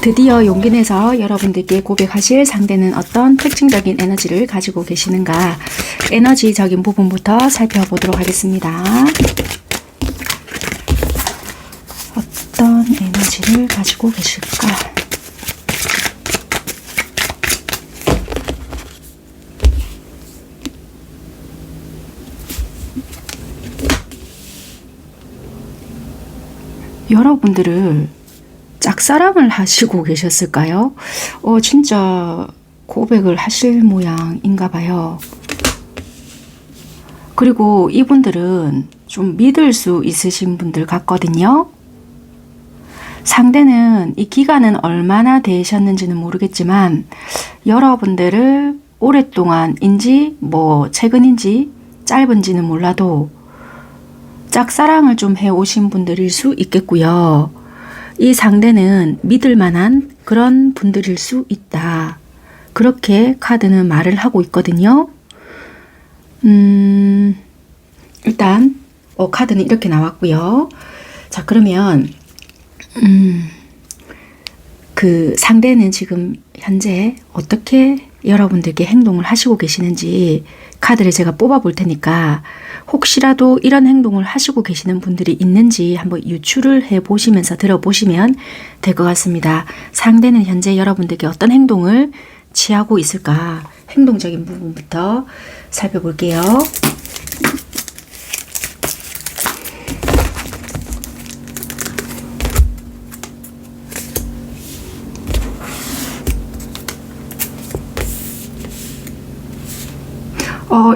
드디어 용기 내서 여러분들께 고백하실 상대는 어떤 특징적인 에너지를 가지고 계시는가, 에너지적인 부분부터 살펴보도록 하겠습니다. 어떤 에너지를 가지고 계실까? 여러분들을 짝사랑을 하시고 계셨을까요? 진짜 고백을 하실 모양인가 봐요. 그리고 이분들은 좀 믿을 수 있으신 분들 같거든요. 상대는 이 기간은 얼마나 되셨는지는 모르겠지만 여러분들을 오랫동안인지 최근인지 짧은지는 몰라도 짝사랑을 좀 해오신 분들일 수 있겠고요. 이 상대는 믿을 만한 그런 분들일 수 있다. 그렇게 카드는 말을 하고 있거든요. 일단 카드는 이렇게 나왔고요. 자, 그러면 그 상대는 지금 현재 어떻게 여러분들께 행동을 하시고 계시는지 카드를 제가 뽑아 볼 테니까 혹시라도 이런 행동을 하시고 계시는 분들이 있는지 한번 유추를 해 보시면서 들어보시면 될 것 같습니다. 상대는 현재 여러분들께 어떤 행동을 취하고 있을까? 행동적인 부분부터 살펴볼게요.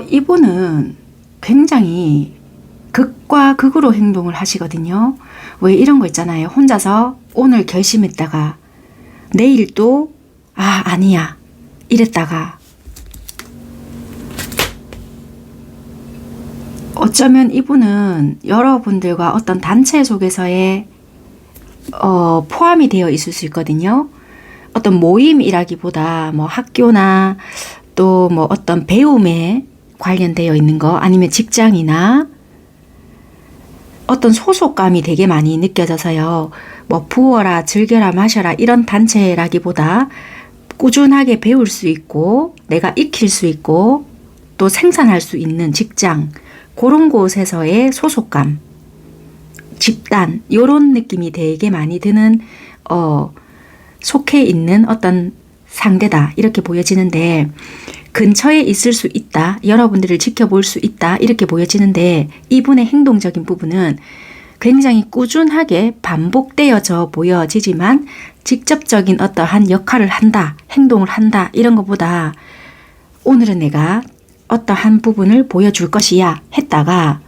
이분은 굉장히 극과 극으로 행동을 하시거든요. 왜 이런 거 있잖아요. 혼자서 오늘 결심했다가 내일 또 아니야 이랬다가 어쩌면 이분은 여러분들과 어떤 단체 속에서의 포함이 되어 있을 수 있거든요. 어떤 모임이라기보다 학교나 또 어떤 배움에 관련되어 있는 거, 아니면 직장이나 어떤 소속감이 되게 많이 느껴져서요. 부어라, 즐겨라, 마셔라 이런 단체라기보다 꾸준하게 배울 수 있고 내가 익힐 수 있고 또 생산할 수 있는 직장, 그런 곳에서의 소속감, 집단 이런 느낌이 되게 많이 드는 속해 있는 어떤 상대다 이렇게 보여지는데, 근처에 있을 수 있다, 여러분들을 지켜볼 수 있다 이렇게 보여지는데, 이분의 행동적인 부분은 굉장히 꾸준하게 반복되어져 보여지지만 직접적인 어떠한 역할을 한다, 행동을 한다 이런 것보다 오늘은 내가 어떠한 부분을 보여줄 것이야 했다가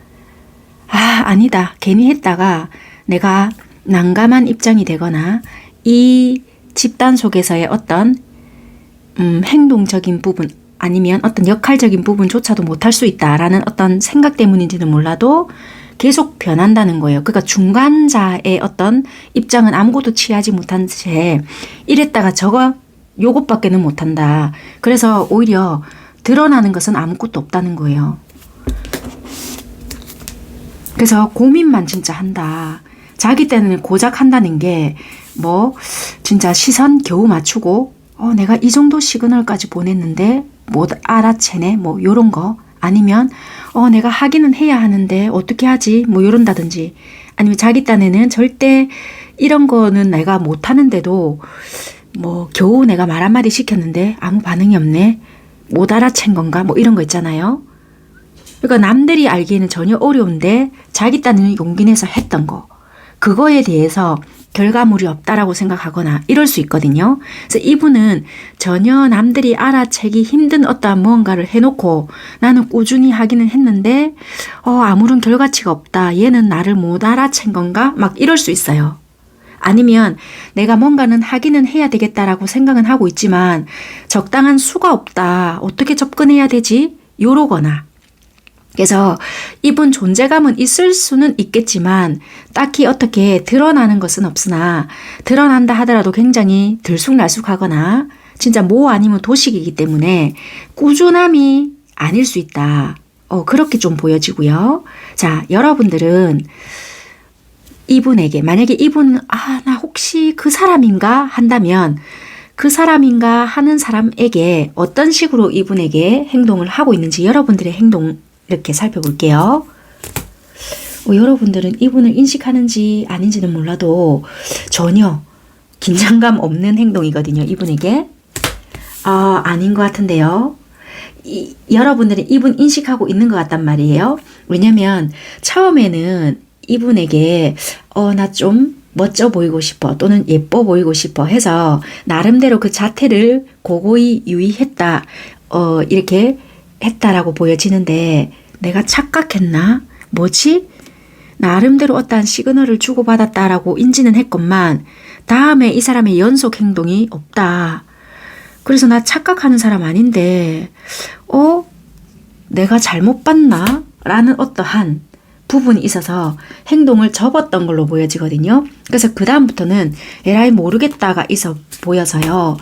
아니다 괜히 했다가 내가 난감한 입장이 되거나 이 집단 속에서의 어떤 행동적인 부분 아니면 어떤 역할적인 부분조차도 못할 수 있다라는 어떤 생각 때문인지는 몰라도 계속 변한다는 거예요. 그러니까 중간자의 어떤 입장은 아무것도 취하지 못한 채 이랬다가 요것밖에는 못한다. 그래서 오히려 드러나는 것은 아무것도 없다는 거예요. 그래서 고민만 진짜 한다. 자기 때는 고작 한다는 게 진짜 시선 겨우 맞추고 내가 이 정도 시그널까지 보냈는데 못 알아채네 요런 거, 아니면 내가 하기는 해야 하는데 어떻게 하지 요런다든지, 아니면 자기 딴에는 절대 이런 거는 내가 못 하는데도 겨우 내가 말 한마디 시켰는데 아무 반응이 없네, 못 알아챈 건가 이런 거 있잖아요. 그러니까 남들이 알기에는 전혀 어려운데 자기 딴에는 용기 내서 했던 거, 그거에 대해서 결과물이 없다라고 생각하거나 이럴 수 있거든요. 그래서 이분은 전혀 남들이 알아채기 힘든 어떠한 무언가를 해놓고 나는 꾸준히 하기는 했는데 아무런 결과치가 없다, 얘는 나를 못 알아챈 건가 이럴 수 있어요. 아니면 내가 뭔가는 하기는 해야 되겠다라고 생각은 하고 있지만 적당한 수가 없다, 어떻게 접근해야 되지 요러거나. 그래서 이분 존재감은 있을 수는 있겠지만 딱히 어떻게 드러나는 것은 없으나, 드러난다 하더라도 굉장히 들쑥날쑥하거나 진짜 아니면 도식이기 때문에 꾸준함이 아닐 수 있다. 그렇게 좀 보여지고요. 자, 여러분들은 이분에게 만약에 이분 나 혹시 그 사람인가 한다면 그 사람인가 하는 사람에게 어떤 식으로 이분에게 행동을 하고 있는지 여러분들의 행동 이렇게 살펴볼게요. 여러분들은 이분을 인식하는지 아닌지는 몰라도 전혀 긴장감 없는 행동이거든요. 이분에게. 아닌 것 같은데요. 여러분들은 이분 인식하고 있는 것 같단 말이에요. 왜냐면 처음에는 이분에게 나 좀 멋져 보이고 싶어 또는 예뻐 보이고 싶어 해서 나름대로 그 자태를 고고히 유의했다. 이렇게 했다라고 보여지는데 내가 착각했나? 뭐지? 나름대로 어떠한 시그널을 주고받았다라고 인지는 했건만 다음에 이 사람의 연속 행동이 없다. 그래서 나 착각하는 사람 아닌데 내가 잘못 봤나? 라는 어떠한 부분이 있어서 행동을 접었던 걸로 보여지거든요. 그래서 그 다음부터는 에라이 모르겠다가 있어 보여서요.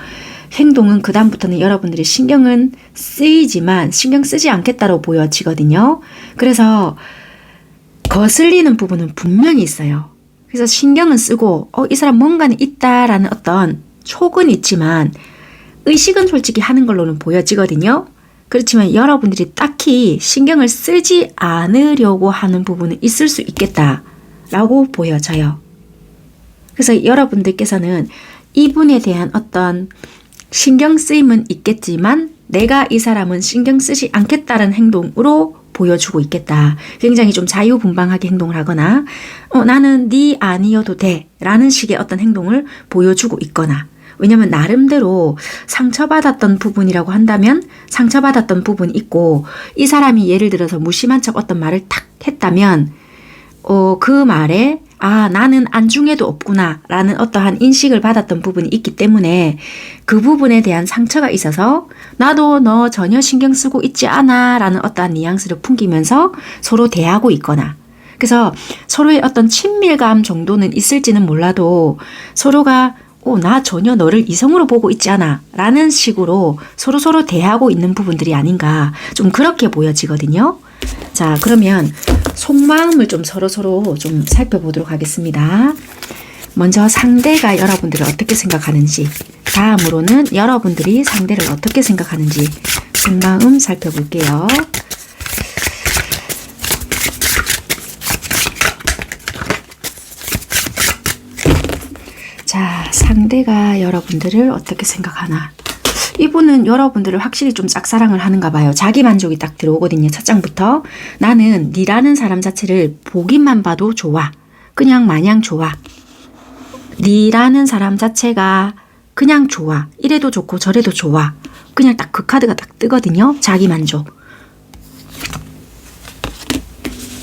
행동은 그 다음부터는 여러분들이 신경은 쓰이지만 신경 쓰지 않겠다로 보여지거든요. 그래서 거슬리는 부분은 분명히 있어요. 그래서 신경은 쓰고 이 사람 뭔가는 있다라는 어떤 촉은 있지만 의식은 솔직히 하는 걸로는 보여지거든요. 그렇지만 여러분들이 딱히 신경을 쓰지 않으려고 하는 부분은 있을 수 있겠다라고 보여져요. 그래서 여러분들께서는 이분에 대한 어떤 신경 쓰임은 있겠지만 내가 이 사람은 신경 쓰지 않겠다는 행동으로 보여주고 있겠다. 굉장히 좀 자유분방하게 행동을 하거나 나는 네 아니어도 돼 라는 식의 어떤 행동을 보여주고 있거나 왜냐면 나름대로 상처받았던 부분이라고 한다면 상처받았던 부분이 있고 이 사람이 예를 들어서 무심한 척 어떤 말을 탁 했다면 그 말에 나는 안중에도 없구나 라는 어떠한 인식을 받았던 부분이 있기 때문에 그 부분에 대한 상처가 있어서 나도 너 전혀 신경 쓰고 있지 않아 라는 어떠한 뉘앙스를 풍기면서 서로 대하고 있거나 그래서 서로의 어떤 친밀감 정도는 있을지는 몰라도 서로가 나 전혀 너를 이성으로 보고 있지 않아 라는 식으로 서로 대하고 있는 부분들이 아닌가 좀 그렇게 보여지거든요. 자, 그러면 속마음을 좀 서로 좀 살펴보도록 하겠습니다. 먼저 상대가 여러분들을 어떻게 생각하는지 다음으로는 여러분들이 상대를 어떻게 생각하는지 속마음 살펴볼게요. 자, 상대가 여러분들을 어떻게 생각하나. 이분은 여러분들을 확실히 좀 짝사랑을 하는가 봐요. 자기 만족이 딱 들어오거든요. 첫 장부터. 나는 니라는 사람 자체를 보기만 봐도 좋아. 그냥 마냥 좋아. 니라는 사람 자체가 그냥 좋아. 이래도 좋고 저래도 좋아. 그냥 딱 그 카드가 딱 뜨거든요. 자기 만족.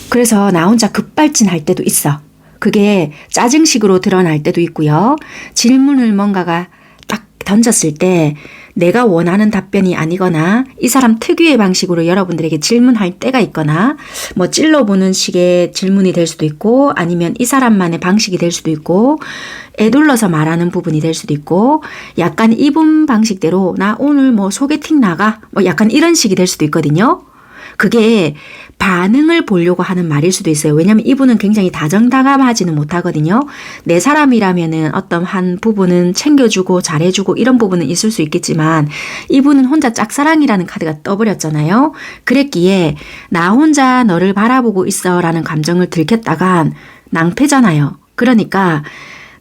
그래서 나 혼자 급발진할 때도 있어. 그게 짜증식으로 드러날 때도 있고요. 질문을 뭔가가 딱 던졌을 때 내가 원하는 답변이 아니거나 이 사람 특유의 방식으로 여러분들에게 질문할 때가 있거나 뭐 찔러보는 식의 질문이 될 수도 있고 아니면 이 사람만의 방식이 될 수도 있고 애둘러서 말하는 부분이 될 수도 있고 약간 이분 방식대로 나 오늘 뭐 소개팅 나가 뭐 약간 이런 식이 될 수도 있거든요. 그게 반응을 보려고 하는 말일 수도 있어요. 왜냐하면 이분은 굉장히 다정다감하지는 못하거든요. 내 사람이라면은 어떤 한 부분은 챙겨주고 잘해주고 이런 부분은 있을 수 있겠지만 이분은 혼자 짝사랑이라는 카드가 떠버렸잖아요. 그랬기에 나 혼자 너를 바라보고 있어 라는 감정을 들켰다간 낭패잖아요. 그러니까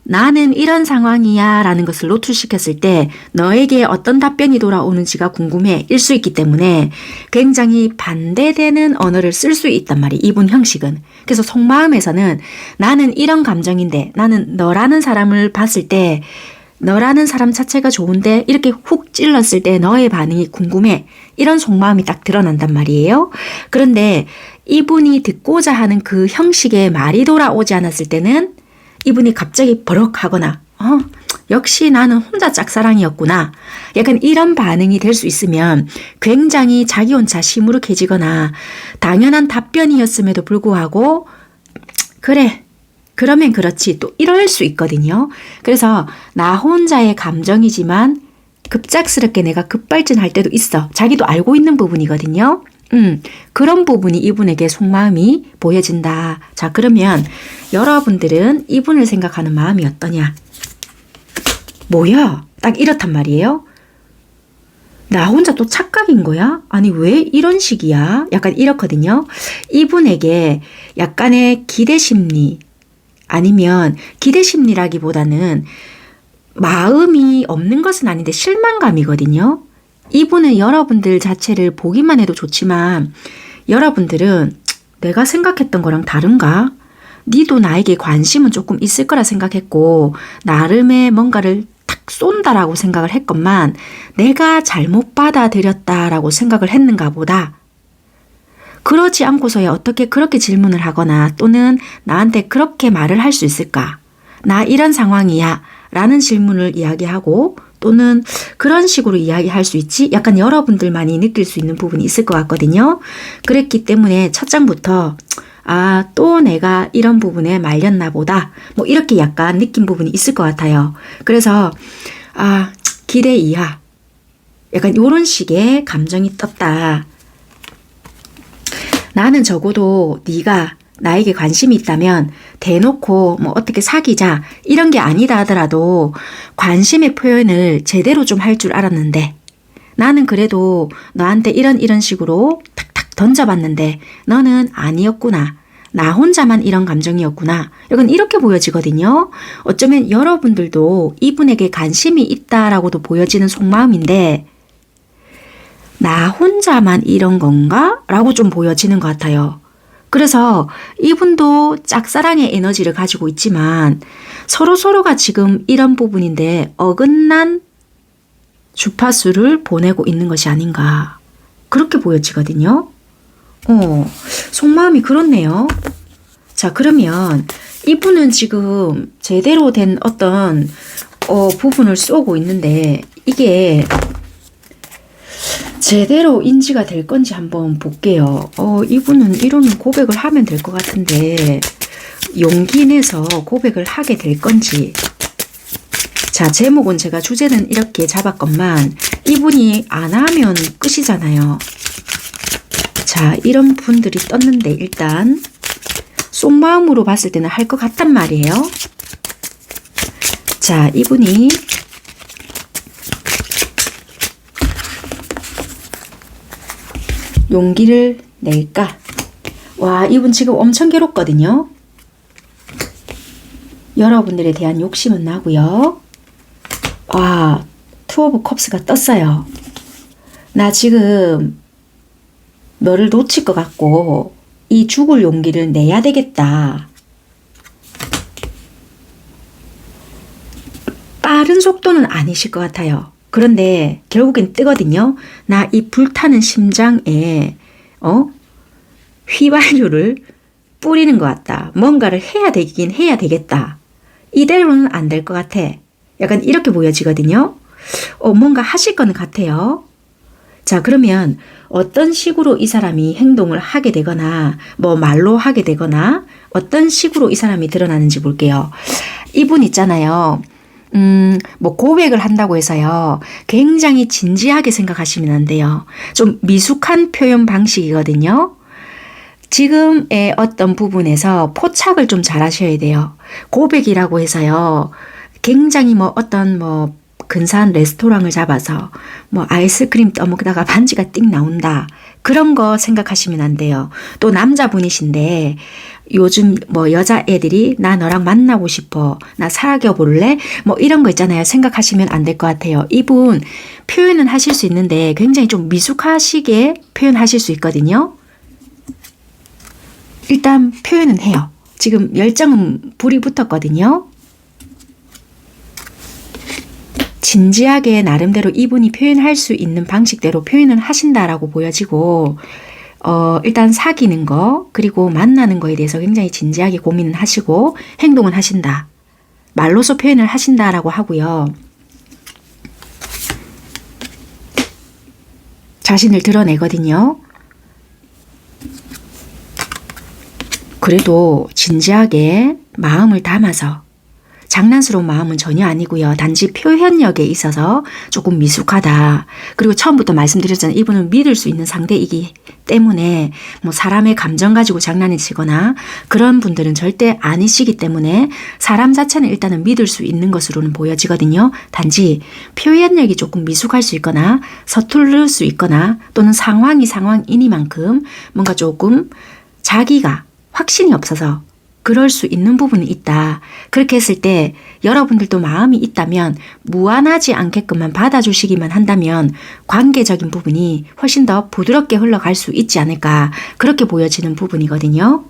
나는 이런 상황이야 라는 것을 노출시켰을 때 너에게 어떤 답변이 돌아오는지가 궁금해 일 수 있기 때문에 굉장히 반대되는 언어를 쓸 수 있단 말이에요. 이분 형식은. 그래서 속마음에서는 나는 이런 감정인데 나는 너라는 사람을 봤을 때 너라는 사람 자체가 좋은데 이렇게 훅 찔렀을 때 너의 반응이 궁금해. 이런 속마음이 딱 드러난단 말이에요. 그런데 이분이 듣고자 하는 그 형식의 말이 돌아오지 않았을 때는 이분이 갑자기 버럭 하거나 역시 나는 혼자 짝사랑이었구나. 약간 이런 반응이 될 수 있으면 굉장히 자기 혼자 시무룩해지거나 당연한 답변이었음에도 불구하고 그래 그러면 그렇지 또 이럴 수 있거든요. 그래서 나 혼자의 감정이지만 급작스럽게 내가 급발진할 때도 있어. 자기도 알고 있는 부분이거든요. 그런 부분이 이분에게 속마음이 보여진다. 자, 그러면 여러분들은 이분을 생각하는 마음이 어떠냐? 뭐야? 딱 이렇단 말이에요. 나 혼자 또 착각인 거야? 아니, 왜 이런 식이야? 약간 이렇거든요. 이분에게 약간의 기대 심리, 아니면 기대 심리라기보다는 마음이 없는 것은 아닌데 실망감이거든요. 이분은 여러분들 자체를 보기만 해도 좋지만 여러분들은 내가 생각했던 거랑 다른가? 니도 나에게 관심은 조금 있을 거라 생각했고 나름의 뭔가를 탁 쏜다라고 생각을 했건만 내가 잘못 받아들였다라고 생각을 했는가 보다. 그러지 않고서야 어떻게 그렇게 질문을 하거나 또는 나한테 그렇게 말을 할 수 있을까? 나 이런 상황이야 라는 질문을 이야기하고 또는 그런 식으로 이야기할 수 있지? 약간 여러분들만이 느낄 수 있는 부분이 있을 것 같거든요. 그랬기 때문에 첫 장부터 아, 또 내가 이런 부분에 말렸나 보다. 뭐 이렇게 약간 느낀 부분이 있을 것 같아요. 그래서 아, 기대 이하. 약간 이런 식의 감정이 떴다. 나는 적어도 네가 나에게 관심이 있다면 대놓고 뭐 어떻게 사귀자 이런 게 아니다 하더라도 관심의 표현을 제대로 좀 할 줄 알았는데 나는 그래도 너한테 이런 식으로 탁탁 던져봤는데 너는 아니었구나. 나 혼자만 이런 감정이었구나. 약간 이렇게 보여지거든요. 어쩌면 여러분들도 이분에게 관심이 있다라고도 보여지는 속마음인데 나 혼자만 이런 건가? 라고 좀 보여지는 것 같아요. 그래서 이분도 짝사랑의 에너지를 가지고 있지만 서로가 지금 이런 부분인데 어긋난 주파수를 보내고 있는 것이 아닌가. 그렇게 보여지거든요. 속마음이 그렇네요. 자, 그러면 이분은 지금 제대로 된 어떤 부분을 쏘고 있는데 이게 제대로 인지가 될 건지 한번 볼게요. 이분은 이러면 고백을 하면 될 것 같은데 용기 내서 고백을 하게 될 건지. 자, 제목은 제가 주제는 이렇게 잡았건만 이분이 안 하면 끝이잖아요. 자, 이런 분들이 떴는데 일단 속마음으로 봤을 때는 할 것 같단 말이에요. 자, 이분이 용기를 낼까? 와, 이분 지금 엄청 괴롭거든요. 여러분들에 대한 욕심은 나고요. 와, 투 오브 컵스가 떴어요. 나 지금 너를 놓칠 것 같고 이 죽을 용기를 내야 되겠다. 빠른 속도는 아니실 것 같아요. 그런데 결국엔 뜨거든요. 나 이 불타는 심장에 휘발유를 뿌리는 것 같다. 뭔가를 해야 되긴 해야 되겠다. 이대로는 안 될 것 같아. 약간 이렇게 보여지거든요. 뭔가 하실 건 같아요. 자, 그러면 어떤 식으로 이 사람이 행동을 하게 되거나 뭐 말로 하게 되거나 어떤 식으로 이 사람이 드러나는지 볼게요. 이분 있잖아요. 뭐 고백을 한다고 해서요. 굉장히 진지하게 생각하시면 안 돼요. 좀 미숙한 표현 방식이거든요. 지금의 어떤 부분에서 포착을 좀 잘 하셔야 돼요. 고백이라고 해서요. 굉장히 뭐 어떤 뭐 근사한 레스토랑을 잡아서 뭐 아이스크림 떠먹다가 반지가 띵 나온다. 그런 거 생각하시면 안 돼요. 또 남자분이신데 요즘 뭐 여자애들이 나 너랑 만나고 싶어. 나 사귀어 볼래? 뭐 이런 거 있잖아요. 생각하시면 안 될 것 같아요. 이분 표현은 하실 수 있는데 굉장히 좀 미숙하시게 표현하실 수 있거든요. 일단 표현은 해요. 지금 열정은 불이 붙었거든요. 진지하게 나름대로 이분이 표현할 수 있는 방식대로 표현을 하신다라고 보여지고 일단 사귀는 거 그리고 만나는 거에 대해서 굉장히 진지하게 고민을 하시고 행동은 하신다. 말로서 표현을 하신다라고 하고요. 자신을 드러내거든요. 그래도 진지하게 마음을 담아서 장난스러운 마음은 전혀 아니고요. 단지 표현력에 있어서 조금 미숙하다. 그리고 처음부터 말씀드렸잖아요. 이분은 믿을 수 있는 상대이기 때문에 뭐 사람의 감정 가지고 장난을 치거나 그런 분들은 절대 아니시기 때문에 사람 자체는 일단은 믿을 수 있는 것으로는 보여지거든요. 단지 표현력이 조금 미숙할 수 있거나 서투를 수 있거나 또는 상황이 상황이니만큼 뭔가 조금 자기가 확신이 없어서 그럴 수 있는 부분이 있다. 그렇게 했을 때 여러분들도 마음이 있다면 무안하지 않게끔만 받아주시기만 한다면 관계적인 부분이 훨씬 더 부드럽게 흘러갈 수 있지 않을까. 그렇게 보여지는 부분이거든요.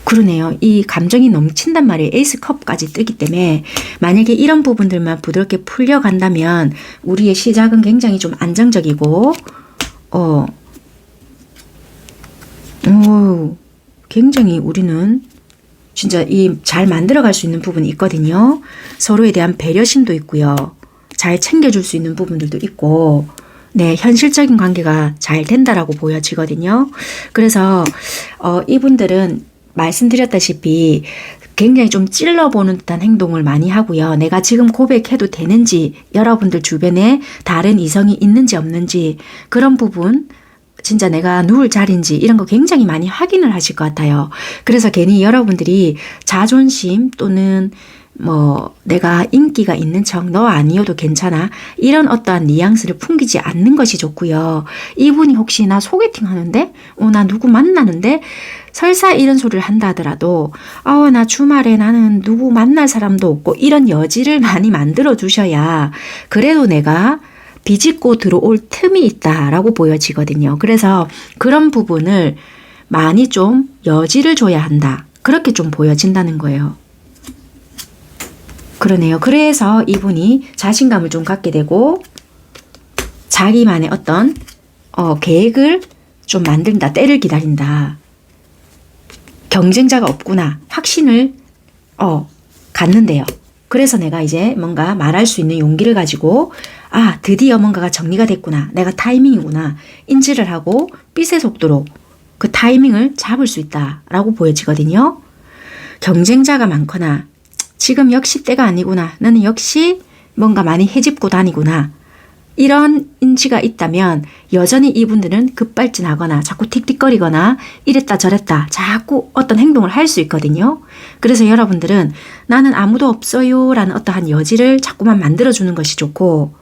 그러네요. 이 감정이 넘친단 말이에요. 에이스 컵까지 뜨기 때문에 만약에 이런 부분들만 부드럽게 풀려간다면 우리의 시작은 굉장히 좀 안정적이고 굉장히 우리는 진짜 이 잘 만들어갈 수 있는 부분이 있거든요. 서로에 대한 배려심도 있고요. 잘 챙겨줄 수 있는 부분들도 있고 네, 현실적인 관계가 잘 된다라고 보여지거든요. 그래서 이분들은 말씀드렸다시피 굉장히 좀 찔러보는 듯한 행동을 많이 하고요. 내가 지금 고백해도 되는지 여러분들 주변에 다른 이성이 있는지 없는지 그런 부분 진짜 내가 누울 자리인지 이런 거 굉장히 많이 확인을 하실 것 같아요. 그래서 괜히 여러분들이 자존심 또는 뭐 내가 인기가 있는 척 너 아니어도 괜찮아 이런 어떠한 뉘앙스를 풍기지 않는 것이 좋고요. 이분이 혹시 나 소개팅 하는데 나 누구 만나는데 설사 이런 소리를 한다 하더라도 나 주말에 나는 누구 만날 사람도 없고 이런 여지를 많이 만들어 주셔야 그래도 내가 비집고 들어올 틈이 있다라고 보여지거든요. 그래서 그런 부분을 많이 좀 여지를 줘야 한다. 그렇게 좀 보여진다는 거예요. 그러네요. 그래서 이분이 자신감을 좀 갖게 되고 자기만의 어떤 계획을 좀 만든다. 때를 기다린다. 경쟁자가 없구나. 확신을 갖는데요. 그래서 내가 이제 뭔가 말할 수 있는 용기를 가지고 드디어 뭔가가 정리가 됐구나. 내가 타이밍이구나. 인지를 하고 빛의 속도로 그 타이밍을 잡을 수 있다라고 보여지거든요. 경쟁자가 많거나 지금 역시 때가 아니구나. 나는 역시 뭔가 많이 헤집고 다니구나. 이런 인지가 있다면 여전히 이분들은 급발진하거나 자꾸 틱틱거리거나 이랬다 저랬다 자꾸 어떤 행동을 할 수 있거든요. 그래서 여러분들은 나는 아무도 없어요 라는 어떠한 여지를 자꾸만 만들어주는 것이 좋고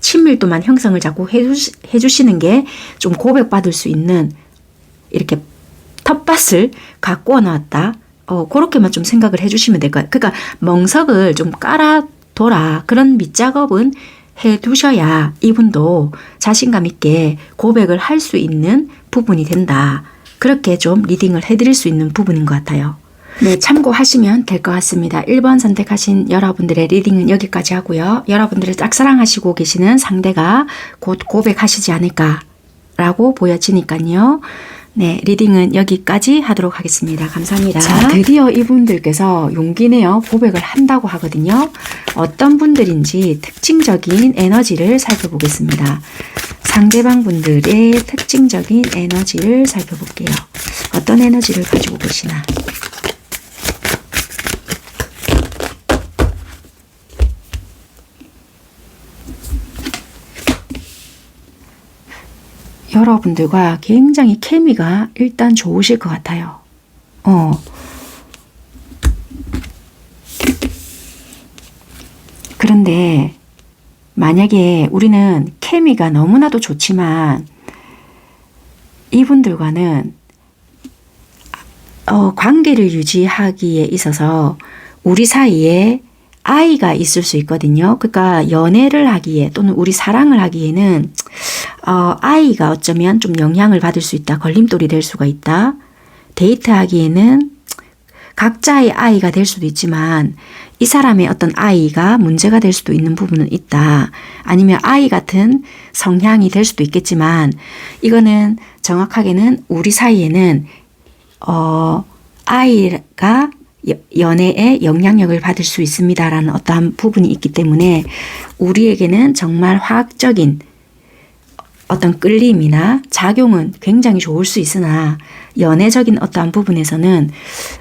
친밀도만 형성을 자꾸 해주시는 게 좀 고백받을 수 있는 이렇게 텃밭을 가꾸어 놨다. 그렇게만 좀 생각을 해주시면 될 거예요. 그러니까 멍석을 좀 깔아둬라. 그런 밑작업은 해두셔야 이분도 자신감 있게 고백을 할 수 있는 부분이 된다. 그렇게 좀 리딩을 해드릴 수 있는 부분인 것 같아요. 네, 참고하시면 될 것 같습니다. 1번 선택하신 여러분들의 리딩은 여기까지 하고요. 여러분들을 짝사랑하시고 계시는 상대가 곧 고백하시지 않을까라고 보여지니까요. 네, 리딩은 여기까지 하도록 하겠습니다. 감사합니다. 자, 드디어 이분들께서 용기 내어 고백을 한다고 하거든요. 어떤 분들인지 특징적인 에너지를 살펴보겠습니다. 상대방 분들의 특징적인 에너지를 살펴볼게요. 어떤 에너지를 가지고 계시나. 여러분들과 굉장히 케미가 일단 좋으실 것 같아요. 그런데 만약에 우리는 케미가 너무나도 좋지만 이분들과는 관계를 유지하기에 있어서 우리 사이에 아이가 있을 수 있거든요. 그러니까 연애를 하기에 또는 우리 사랑을 하기에는 아이가 어쩌면 좀 영향을 받을 수 있다. 걸림돌이 될 수가 있다. 데이트하기에는 각자의 아이가 될 수도 있지만 이 사람의 어떤 아이가 문제가 될 수도 있는 부분은 있다. 아니면 아이 같은 성향이 될 수도 있겠지만 이거는 정확하게는 우리 사이에는 아이가 연애에 영향력을 받을 수 있습니다라는 어떠한 부분이 있기 때문에 우리에게는 정말 화학적인 어떤 끌림이나 작용은 굉장히 좋을 수 있으나 연애적인 어떠한 부분에서는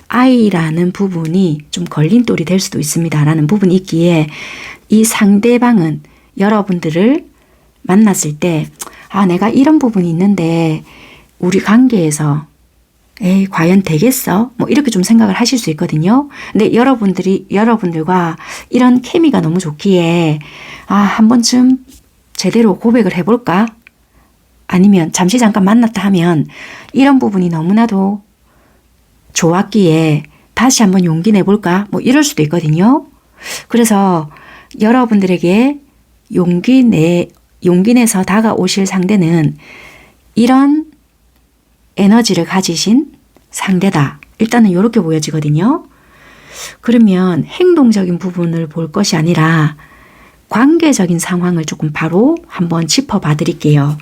I라는 부분이 좀 걸림돌이 될 수도 있습니다. 라는 부분이 있기에 이 상대방은 여러분들을 만났을 때 내가 이런 부분이 있는데 우리 관계에서 에이 과연 되겠어? 뭐 이렇게 좀 생각을 하실 수 있거든요. 근데 여러분들과 이런 케미가 너무 좋기에 한 번쯤 제대로 고백을 해볼까? 아니면 잠시 잠깐 만났다 하면 이런 부분이 너무나도 좋았기에 다시 한번 용기 내볼까? 뭐 이럴 수도 있거든요. 그래서 여러분들에게 용기 내서 다가오실 상대는 이런 에너지를 가지신 상대다. 일단은 이렇게 보여지거든요. 그러면 행동적인 부분을 볼 것이 아니라 관계적인 상황을 조금 바로 한번 짚어봐 드릴게요.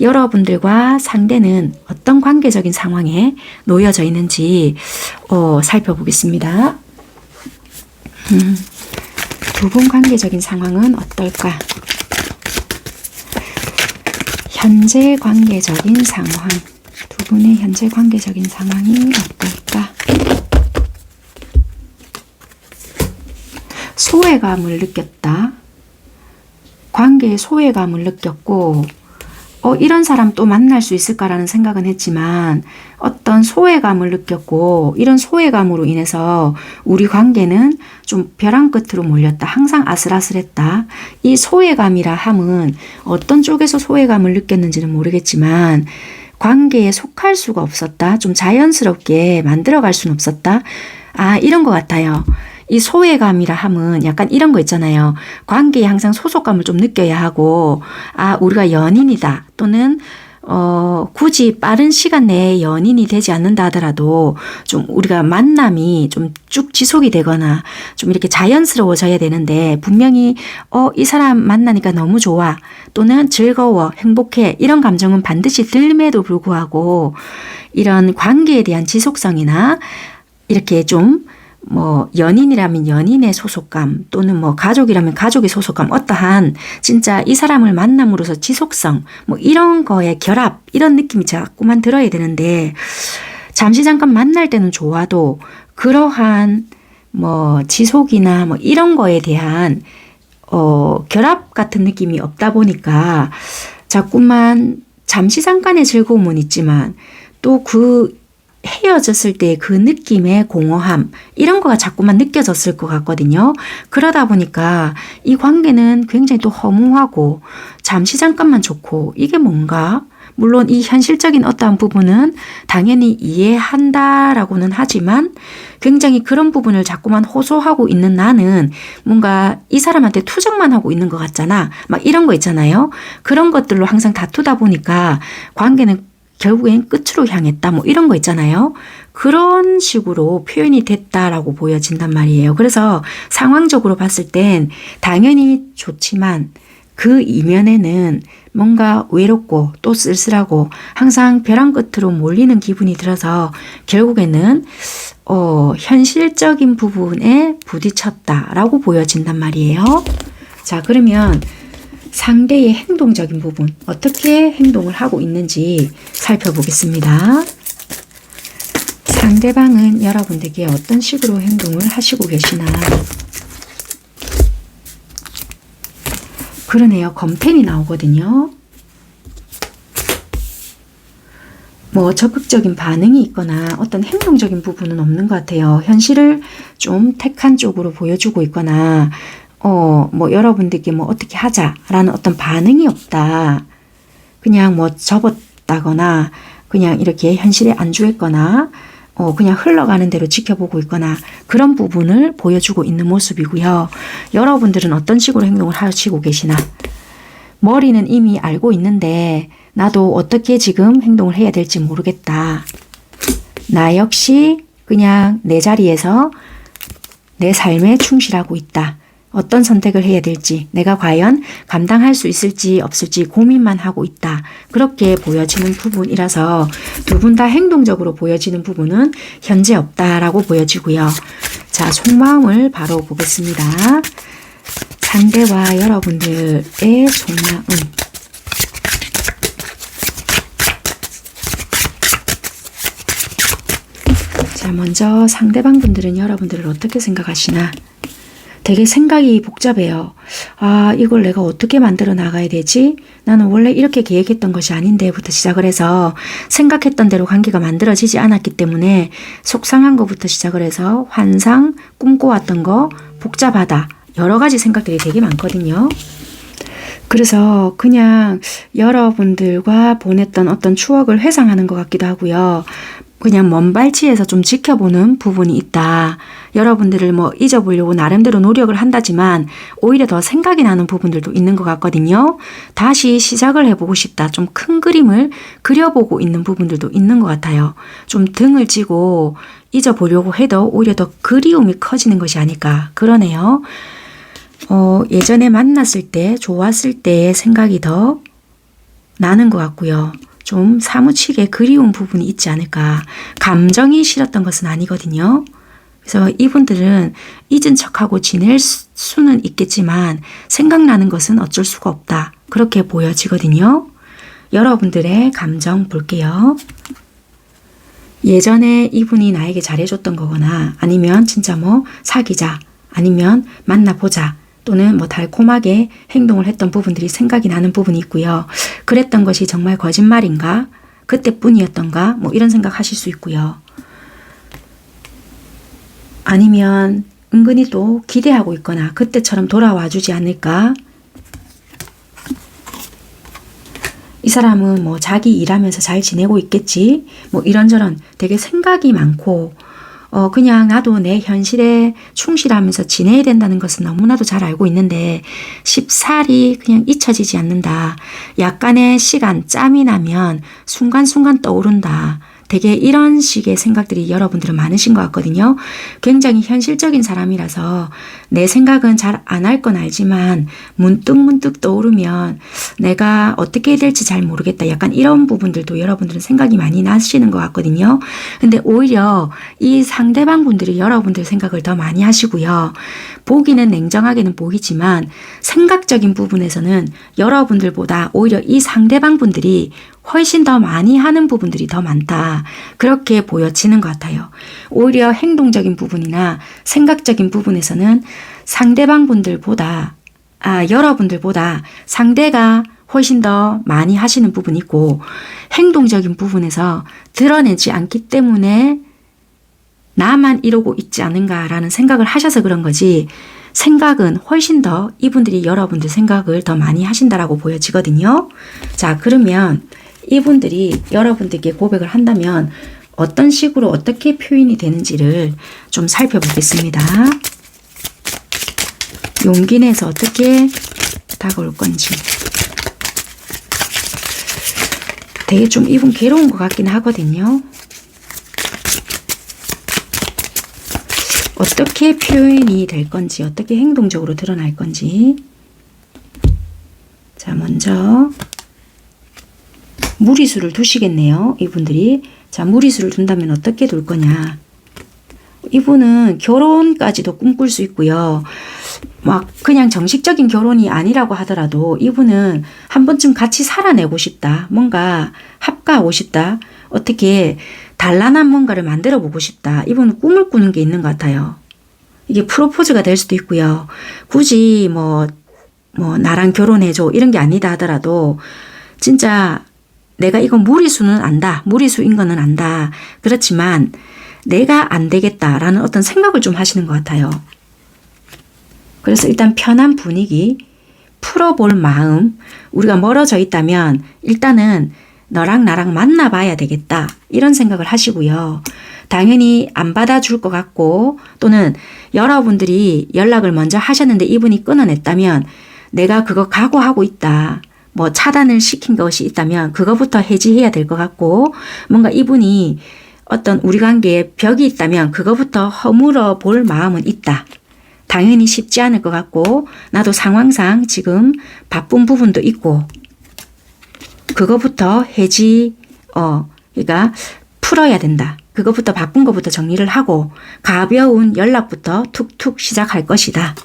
여러분들과 상대는 어떤 관계적인 상황에 놓여져 있는지 살펴보겠습니다. 두 분 관계적인 상황은 어떨까? 현재 관계적인 상황. 두 분의 현재 관계적인 상황이 어떨까? 소외감을 느꼈다. 관계에 소외감을 느꼈고 이런 사람 또 만날 수 있을까라는 생각은 했지만 어떤 소외감을 느꼈고 이런 소외감으로 인해서 우리 관계는 좀 벼랑 끝으로 몰렸다. 항상 아슬아슬했다. 이 소외감이라 함은 어떤 쪽에서 소외감을 느꼈는지는 모르겠지만 관계에 속할 수가 없었다. 좀 자연스럽게 만들어갈 수는 없었다. 이런 것 같아요. 이 소외감이라 함은 약간 이런 거 있잖아요. 관계에 항상 소속감을 좀 느껴야 하고 우리가 연인이다 또는 굳이 빠른 시간 내에 연인이 되지 않는다 하더라도 좀 우리가 만남이 좀 쭉 지속이 되거나 좀 이렇게 자연스러워져야 되는데 분명히 이 사람 만나니까 너무 좋아 또는 즐거워 행복해 이런 감정은 반드시 듦에도 불구하고 이런 관계에 대한 지속성이나 이렇게 좀 연인이라면 연인의 소속감 또는 가족이라면 가족의 소속감 어떠한 진짜 이 사람을 만남으로써 지속성 이런 거에 결합 이런 느낌이 자꾸만 들어야 되는데 잠시 잠깐 만날 때는 좋아도 그러한 지속이나 이런 거에 대한 결합 같은 느낌이 없다 보니까 자꾸만 잠시 잠깐의 즐거움은 있지만 또 헤어졌을 때 그 느낌의 공허함 이런 거가 자꾸만 느껴졌을 것 같거든요. 그러다 보니까 이 관계는 굉장히 또 허무하고 잠시 잠깐만 좋고 이게 뭔가 물론 이 현실적인 어떠한 부분은 당연히 이해한다라고는 하지만 굉장히 그런 부분을 자꾸만 호소하고 있는 나는 뭔가 이 사람한테 투정만 하고 있는 것 같잖아. 막 이런 거 있잖아요. 그런 것들로 항상 다투다 보니까 관계는 결국엔 끝으로 향했다. 이런 거 있잖아요. 그런 식으로 표현이 됐다라고 보여진단 말이에요. 그래서 상황적으로 봤을 땐 당연히 좋지만 그 이면에는 뭔가 외롭고 또 쓸쓸하고 항상 벼랑 끝으로 몰리는 기분이 들어서 결국에는 현실적인 부분에 부딪혔다라고 보여진단 말이에요. 자, 그러면 상대의 행동적인 부분 어떻게 행동을 하고 있는지 살펴보겠습니다. 상대방은 여러분들에게 어떤 식으로 행동을 하시고 계시나. 그러네요. 검텐이 나오거든요. 적극적인 반응이 있거나 어떤 행동적인 부분은 없는 것 같아요. 현실을 좀 택한 쪽으로 보여주고 있거나 여러분들께 어떻게 하자라는 어떤 반응이 없다. 그냥 접었다거나 그냥 이렇게 현실에 안주했거나 그냥 흘러가는 대로 지켜보고 있거나 그런 부분을 보여주고 있는 모습이고요. 여러분들은 어떤 식으로 행동을 하시고 계시나. 머리는 이미 알고 있는데 나도 어떻게 지금 행동을 해야 될지 모르겠다. 나 역시 그냥 내 자리에서 내 삶에 충실하고 있다. 어떤 선택을 해야 될지 내가 과연 감당할 수 있을지 없을지 고민만 하고 있다. 그렇게 보여지는 부분이라서 두 분 다 행동적으로 보여지는 부분은 현재 없다라고 보여지고요. 자, 속마음을 바로 보겠습니다. 상대와 여러분들의 속마음. 자, 먼저 상대방 분들은 여러분들을 어떻게 생각하시나? 되게 생각이 복잡해요. 아, 이걸 내가 어떻게 만들어 나가야 되지? 나는 원래 이렇게 계획했던 것이 아닌데부터 시작을 해서 생각했던 대로 관계가 만들어지지 않았기 때문에 속상한 것부터 시작을 해서 환상, 꿈꿔왔던 거, 복잡하다. 여러 가지 생각들이 되게 많거든요. 그래서 그냥 여러분들과 보냈던 어떤 추억을 회상하는 것 같기도 하고요. 그냥 먼 발치에서 좀 지켜보는 부분이 있다. 여러분들을 뭐 잊어보려고 나름대로 노력을 한다지만 오히려 더 생각이 나는 부분들도 있는 것 같거든요. 다시 시작을 해보고 싶다. 좀 큰 그림을 그려보고 있는 부분들도 있는 것 같아요. 좀 등을 쥐고 잊어보려고 해도 오히려 더 그리움이 커지는 것이 아닐까. 그러네요. 예전에 만났을 때, 좋았을 때의 생각이 더 나는 것 같고요. 좀 사무치게 그리운 부분이 있지 않을까. 감정이 싫었던 것은 아니거든요. 그래서 이분들은 잊은 척하고 지낼 수는 있겠지만 생각나는 것은 어쩔 수가 없다. 그렇게 보여지거든요. 여러분들의 감정 볼게요. 예전에 이분이 나에게 잘해줬던 거거나 아니면 진짜 뭐 사귀자 아니면 만나보자 또는 뭐 달콤하게 행동을 했던 부분들이 생각이 나는 부분이 있고요. 그랬던 것이 정말 거짓말인가? 그때뿐이었던가? 뭐 이런 생각 하실 수 있고요. 아니면 은근히 또 기대하고 있거나 그때처럼 돌아와 주지 않을까? 이 사람은 뭐 자기 일하면서 잘 지내고 있겠지? 뭐 이런저런 되게 생각이 많고 그냥 나도 내 현실에 충실하면서 지내야 된다는 것은 너무나도 잘 알고 있는데 쉽사리 그냥 잊혀지지 않는다. 약간의 시간, 짬이 나면 순간순간 떠오른다. 되게 이런 식의 생각들이 여러분들은 많으신 것 같거든요. 굉장히 현실적인 사람이라서 내 생각은 잘 안 할 건 알지만 문득문득 떠오르면 내가 어떻게 해야 될지 잘 모르겠다. 약간 이런 부분들도 여러분들은 생각이 많이 나시는 것 같거든요. 근데 오히려 이 상대방 분들이 여러분들 생각을 더 많이 하시고요. 보기는 냉정하게는 보이지만 생각적인 부분에서는 여러분들보다 오히려 이 상대방 분들이 훨씬 더 많이 하는 부분들이 더 많다. 그렇게 보여지는 것 같아요. 오히려 행동적인 부분이나 생각적인 부분에서는 상대방 분들보다 여러분들보다 상대가 훨씬 더 많이 하시는 부분이 있고 행동적인 부분에서 드러내지 않기 때문에 나만 이러고 있지 않은가라는 생각을 하셔서 그런 거지 생각은 훨씬 더 이분들이 여러분들 생각을 더 많이 하신다라고 보여지거든요. 자, 그러면 이분들이 여러분들께 고백을 한다면 어떤 식으로 어떻게 표현이 되는지를 좀 살펴보겠습니다. 용기 내서 어떻게 다가올 건지. 되게 좀 이분 괴로운 것 같긴 하거든요. 어떻게 표현이 될 건지, 어떻게 행동적으로 드러날 건지. 자, 먼저 무리수를 두시겠네요. 이분들이. 자, 무리수를 둔다면 어떻게 둘 거냐. 이분은 결혼까지도 꿈꿀 수 있고요. 막 그냥 정식적인 결혼이 아니라고 하더라도 이분은 한 번쯤 같이 살아내고 싶다. 뭔가 합가하고 싶다. 어떻게 단란한 뭔가를 만들어 보고 싶다. 이분은 꿈을 꾸는 게 있는 것 같아요. 이게 프로포즈가 될 수도 있고요. 굳이 뭐 나랑 결혼해줘 이런 게 아니다 하더라도 진짜 내가 이건 무리수는 안다. 무리수인 거는 안다. 그렇지만 내가 안 되겠다라는 어떤 생각을 좀 하시는 것 같아요. 그래서 일단 편한 분위기, 풀어볼 마음, 우리가 멀어져 있다면 일단은 너랑 나랑 만나봐야 되겠다. 이런 생각을 하시고요. 당연히 안 받아줄 것 같고 또는 여러분들이 연락을 먼저 하셨는데 이분이 끊어냈다면 내가 그거 각오하고 있다. 뭐 차단을 시킨 것이 있다면 그거부터 해지해야 될 것 같고 뭔가 이분이 어떤 우리 관계에 벽이 있다면 그거부터 허물어 볼 마음은 있다. 당연히 쉽지 않을 것 같고 나도 상황상 지금 바쁜 부분도 있고 그거부터 그러니까 풀어야 된다. 그거부터 바쁜 것부터 정리를 하고 가벼운 연락부터 툭툭 시작할 것이다.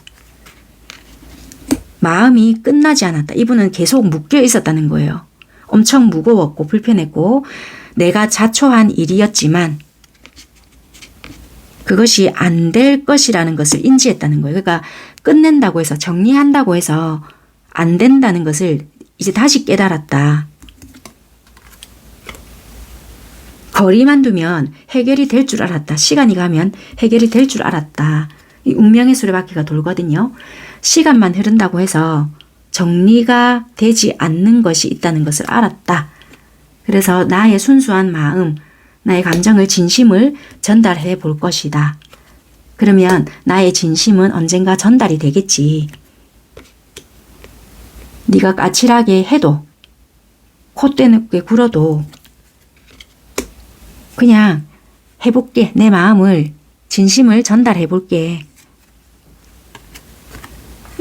마음이 끝나지 않았다. 이분은 계속 묶여 있었다는 거예요. 엄청 무거웠고 불편했고 내가 자초한 일이었지만 그것이 안 될 것이라는 것을 인지했다는 거예요. 그러니까 끝낸다고 해서 정리한다고 해서 안 된다는 것을 이제 다시 깨달았다. 거리만 두면 해결이 될 줄 알았다. 시간이 가면 해결이 될 줄 알았다. 이 운명의 수레바퀴가 돌거든요. 시간만 흐른다고 해서 정리가 되지 않는 것이 있다는 것을 알았다. 그래서 나의 순수한 마음, 나의 감정을 진심을 전달해 볼 것이다. 그러면 나의 진심은 언젠가 전달이 되겠지. 네가 까칠하게 해도 콧대늦게 굴어도 그냥 해볼게. 내 마음을 진심을 전달해 볼게.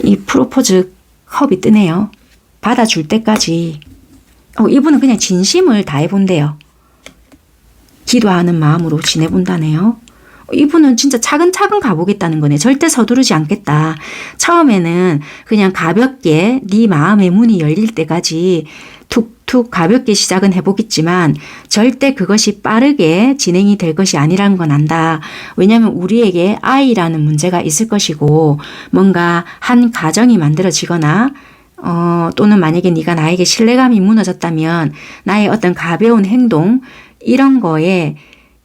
이 프로포즈 컵이 뜨네요. 받아줄 때까지 이분은 그냥 진심을 다해본대요. 기도하는 마음으로 지내본다네요. 이분은 진짜 차근차근 가보겠다는 거네. 절대 서두르지 않겠다. 처음에는 그냥 가볍게 네 마음의 문이 열릴 때까지 툭툭 가볍게 시작은 해보겠지만 절대 그것이 빠르게 진행이 될 것이 아니라는 건 안다. 왜냐하면 우리에게 아이라는 문제가 있을 것이고 뭔가 한 가정이 만들어지거나 또는 만약에 네가 나에게 신뢰감이 무너졌다면 나의 어떤 가벼운 행동 이런 거에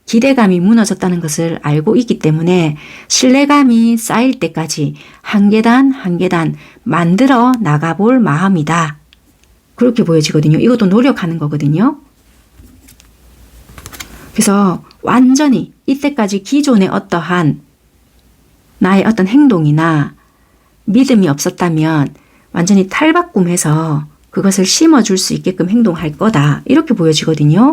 기대감이 무너졌다는 것을 알고 있기 때문에 신뢰감이 쌓일 때까지 한 계단 한 계단 만들어 나가볼 마음이다. 그렇게 보여지거든요. 이것도 노력하는 거거든요. 그래서 완전히 이때까지 기존의 어떠한 나의 어떤 행동이나 믿음이 없었다면 완전히 탈바꿈해서 그것을 심어줄 수 있게끔 행동할 거다. 이렇게 보여지거든요.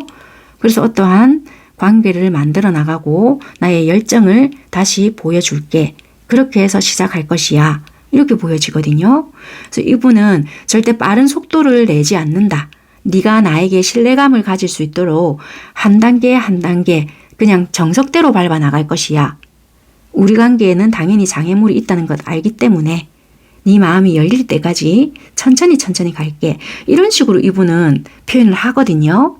그래서 어떠한 관계를 만들어 나가고 나의 열정을 다시 보여줄게. 그렇게 해서 시작할 것이야. 이렇게 보여지거든요. 그래서 이분은 절대 빠른 속도를 내지 않는다. 네가 나에게 신뢰감을 가질 수 있도록 한 단계 한 단계 그냥 정석대로 밟아 나갈 것이야. 우리 관계에는 당연히 장애물이 있다는 것 알기 때문에 네 마음이 열릴 때까지 천천히 갈게. 이런 식으로 이분은 표현을 하거든요.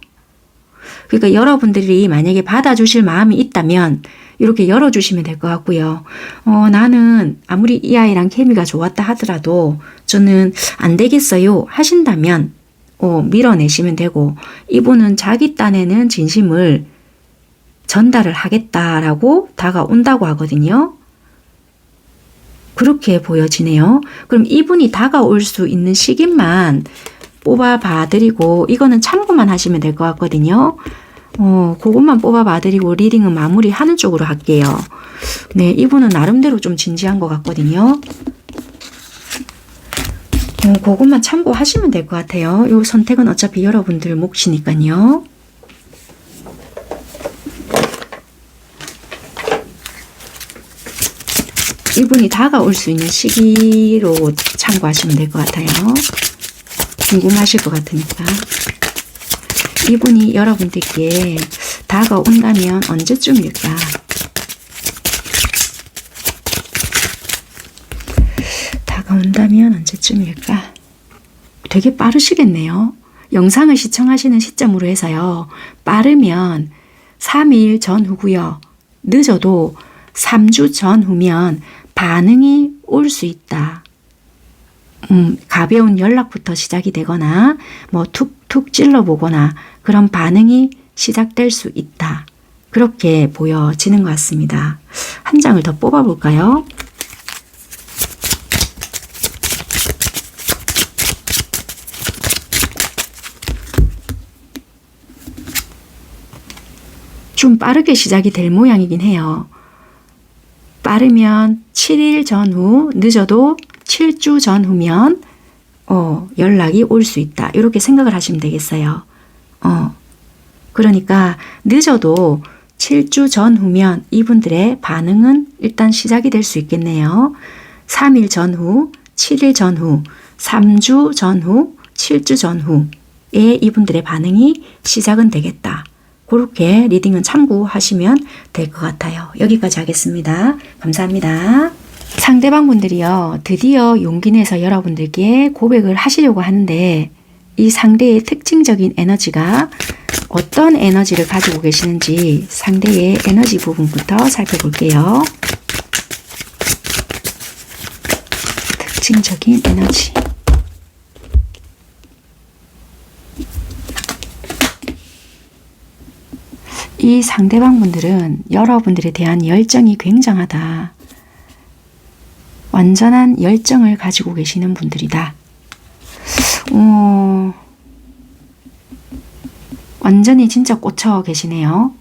그러니까 여러분들이 만약에 받아주실 마음이 있다면 이렇게 열어주시면 될 것 같고요. 나는 아무리 이 아이랑 케미가 좋았다 하더라도 저는 안 되겠어요 하신다면 밀어내시면 되고, 이분은 자기 딴에는 진심을 전달을 하겠다라고 다가온다고 하거든요. 그렇게 보여지네요. 그럼 이분이 다가올 수 있는 시기만 뽑아봐드리고 이거는 참고만 하시면 될 것 같거든요. 그것만 뽑아봐드리고 리딩은 마무리하는 쪽으로 할게요. 네, 이분은 나름대로 좀 진지한 것 같거든요. 그것만 참고하시면 될 것 같아요. 이 선택은 어차피 여러분들 몫이니까요. 이분이 다가올 수 있는 시기로 참고하시면 될 것 같아요. 궁금하실 것 같으니까. 이분이 여러분들께 다가온다면 언제쯤일까? 다가온다면 언제쯤일까? 되게 빠르시겠네요. 영상을 시청하시는 시점으로 해서요. 빠르면 3일 전후고요. 늦어도 3주 전후면 반응이 올 수 있다. 가벼운 연락부터 시작이 되거나 뭐 툭툭 찔러보거나 그런 반응이 시작될 수 있다. 그렇게 보여지는 것 같습니다. 한 장을 더 뽑아볼까요? 좀 빠르게 시작이 될 모양이긴 해요. 빠르면 7일 전후, 늦어도 7주 전후면 연락이 올 수 있다. 이렇게 생각을 하시면 되겠어요. 그러니까 늦어도 7주 전후면 이분들의 반응은 일단 시작이 될 수 있겠네요. 3일 전후, 7일 전후, 3주 전후, 7주 전후에 이분들의 반응이 시작은 되겠다. 그렇게 리딩은 참고하시면 될 것 같아요. 여기까지 하겠습니다. 감사합니다. 상대방분들이요, 드디어 용기 내서 여러분들께 고백을 하시려고 하는데 이 상대의 특징적인 에너지가 어떤 에너지를 가지고 계시는지 상대의 에너지 부분부터 살펴볼게요. 특징적인 에너지. 이 상대방 분들은 여러분들에 대한 열정이 굉장하다. 완전한 열정을 가지고 계시는 분들이다. 완전히 진짜 꽂혀 계시네요.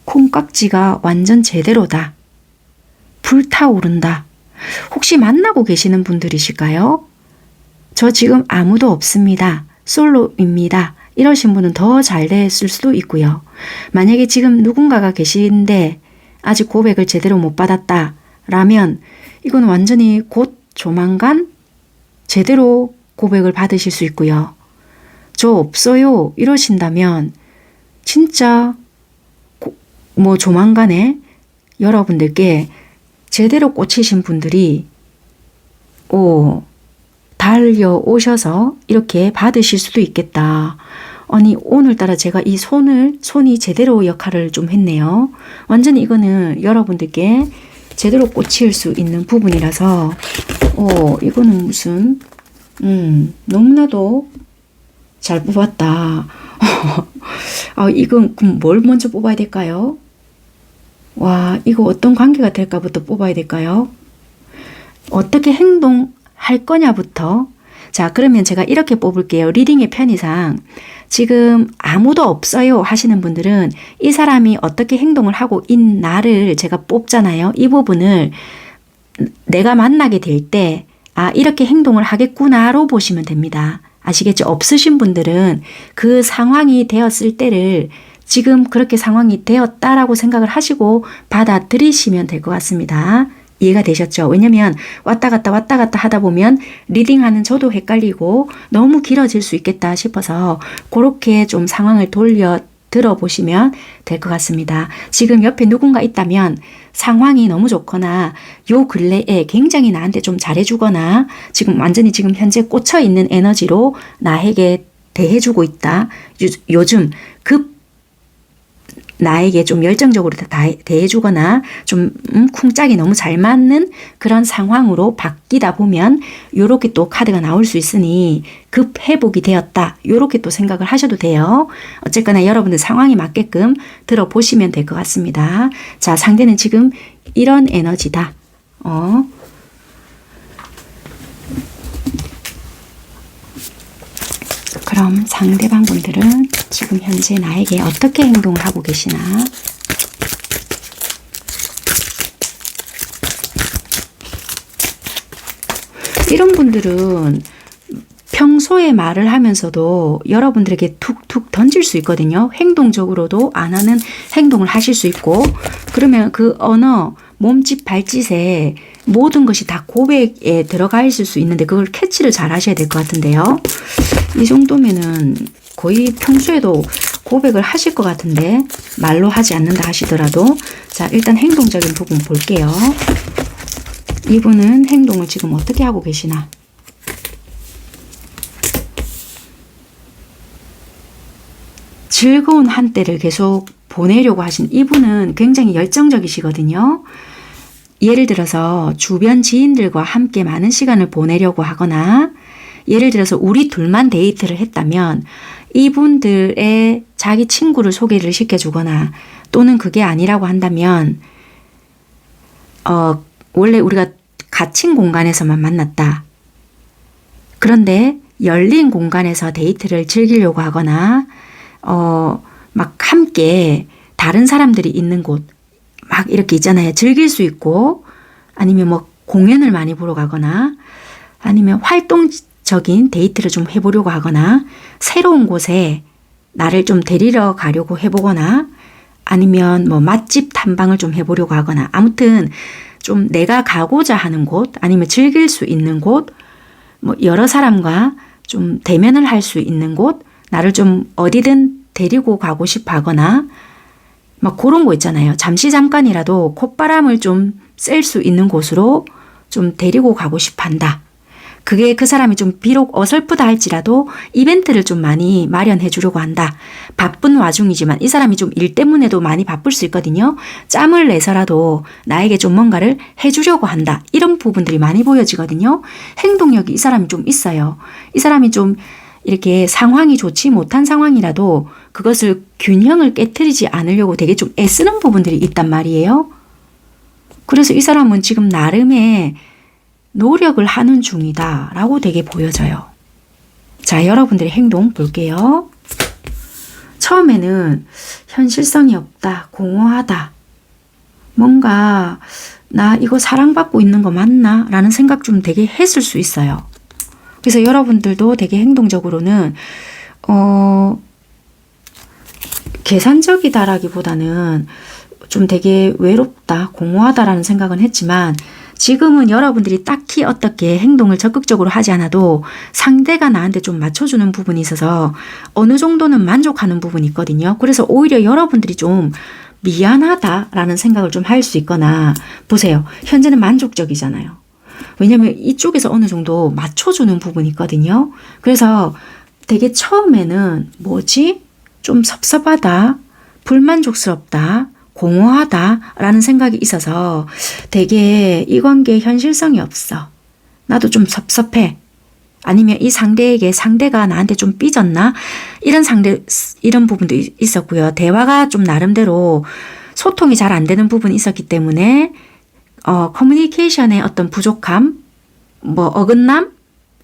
콩깍지가 완전 제대로다. 불타오른다. 혹시 만나고 계시는 분들이실까요? 저 지금 아무도 없습니다. 솔로입니다. 이러신 분은 더 잘 됐을 수도 있고요. 만약에 지금 누군가가 계신데 아직 고백을 제대로 못 받았다 라면 이건 완전히 곧 조만간 제대로 고백을 받으실 수 있고요. 저 없어요 이러신다면 진짜 조만간에 여러분들께 제대로 꽂히신 분들이 달려오셔서 이렇게 받으실 수도 있겠다. 아니 오늘따라 제가 이 손이 제대로 역할을 좀 했네요. 완전히 이거는 여러분들께 제대로 꽂힐 수 있는 부분이라서 이거는 무슨 너무나도 잘 뽑았다. 이건 그럼 뭘 먼저 뽑아야 될까요? 와, 이거 어떤 관계가 될까부터 뽑아야 될까요? 어떻게 행동할 거냐부터. 자, 그러면 제가 이렇게 뽑을게요. 리딩의 편의상 지금 아무도 없어요 하시는 분들은 이 사람이 어떻게 행동을 하고 있나를 제가 뽑잖아요. 이 부분을 내가 만나게 될 때 이렇게 행동을 하겠구나로 보시면 됩니다. 아시겠죠? 없으신 분들은 그 상황이 되었을 때를 지금 그렇게 상황이 되었다라고 생각을 하시고 받아들이시면 될 것 같습니다. 이해가 되셨죠? 왜냐면 왔다 갔다 하다 보면 리딩하는 저도 헷갈리고 너무 길어질 수 있겠다 싶어서 그렇게 좀 상황을 돌려 들어보시면 될 것 같습니다. 지금 옆에 누군가 있다면 상황이 너무 좋거나 요 근래에 굉장히 나한테 좀 잘해주거나 지금 완전히 지금 현재 꽂혀있는 에너지로 나에게 대해주고 있다. 요즘 나에게 좀 열정적으로 대해주거나 좀 쿵짝이 너무 잘 맞는 그런 상황으로 바뀌다 보면 요렇게 또 카드가 나올 수 있으니 급회복이 되었다. 요렇게 또 생각을 하셔도 돼요. 어쨌거나 여러분들 상황에 맞게끔 들어보시면 될 것 같습니다. 자, 상대는 지금 이런 에너지다. 그럼 상대방 분들은 지금 현재 나에게 어떻게 행동을 하고 계시나? 이런 분들은 평소에 말을 하면서도 여러분들에게 툭툭 던질 수 있거든요. 행동적으로도 안 하는 행동을 하실 수 있고, 그러면 그 언어, 몸짓, 발짓에 모든 것이 다 고백에 들어가 있을 수 있는데 그걸 캐치를 잘 하셔야 될 것 같은데요. 이 정도면은 거의 평소에도 고백을 하실 것 같은데 말로 하지 않는다 하시더라도. 자, 일단 행동적인 부분 볼게요. 이분은 행동을 지금 어떻게 하고 계시나? 즐거운 한때를 계속 보내려고 하신 이분은 굉장히 열정적이시거든요. 예를 들어서 주변 지인들과 함께 많은 시간을 보내려고 하거나, 예를 들어서 우리 둘만 데이트를 했다면 이분들의 자기 친구를 소개를 시켜주거나, 또는 그게 아니라고 한다면 원래 우리가 갇힌 공간에서만 만났다. 그런데 열린 공간에서 데이트를 즐기려고 하거나 막 함께 다른 사람들이 있는 곳 막 이렇게 있잖아요. 즐길 수 있고, 아니면 뭐 공연을 많이 보러 가거나, 아니면 활동적인 데이트를 좀 해보려고 하거나, 새로운 곳에 나를 좀 데리러 가려고 해보거나, 아니면 뭐 맛집 탐방을 좀 해보려고 하거나, 아무튼 좀 내가 가고자 하는 곳, 아니면 즐길 수 있는 곳, 뭐 여러 사람과 좀 대면을 할 수 있는 곳, 나를 좀 어디든 데리고 가고 싶어 하거나, 막 그런 거 있잖아요. 잠깐이라도 콧바람을 좀 쐴 수 있는 곳으로 좀 데리고 가고 싶어 한다. 그게 그 사람이 좀 비록 어설프다 할지라도 이벤트를 좀 많이 마련해 주려고 한다. 바쁜 와중이지만 이 사람이 좀 일 때문에도 많이 바쁠 수 있거든요. 짬을 내서라도 나에게 좀 뭔가를 해주려고 한다. 이런 부분들이 많이 보여지거든요. 행동력이 이 사람이 좀 있어요. 이 사람이 좀 이렇게 상황이 좋지 못한 상황이라도 그것을 균형을 깨트리지 않으려고 되게 좀 애쓰는 부분들이 있단 말이에요. 그래서 이 사람은 지금 나름의 노력을 하는 중이다 라고 되게 보여져요. 자, 여러분들의 행동 볼게요. 처음에는 현실성이 없다, 공허하다, 뭔가 나 이거 사랑받고 있는 거 맞나? 라는 생각 좀 되게 했을 수 있어요. 그래서 여러분들도 되게 행동적으로는 계산적이다라기보다는 좀 되게 외롭다, 공허하다라는 생각은 했지만 지금은 여러분들이 딱히 어떻게 행동을 적극적으로 하지 않아도 상대가 나한테 좀 맞춰주는 부분이 있어서 어느 정도는 만족하는 부분이 있거든요. 그래서 오히려 여러분들이 좀 미안하다라는 생각을 좀 할 수 있거나 보세요. 현재는 만족적이잖아요. 왜냐면 이쪽에서 어느 정도 맞춰주는 부분이 있거든요. 그래서 되게 처음에는 뭐지? 좀 섭섭하다, 불만족스럽다, 공허하다 라는 생각이 있어서 되게 이 관계에 현실성이 없어. 나도 좀 섭섭해. 아니면 이 상대가 나한테 좀 삐졌나? 이런 부분도 있었고요. 대화가 좀 나름대로 소통이 잘 안 되는 부분이 있었기 때문에 커뮤니케이션의 어떤 부족함, 뭐 어긋남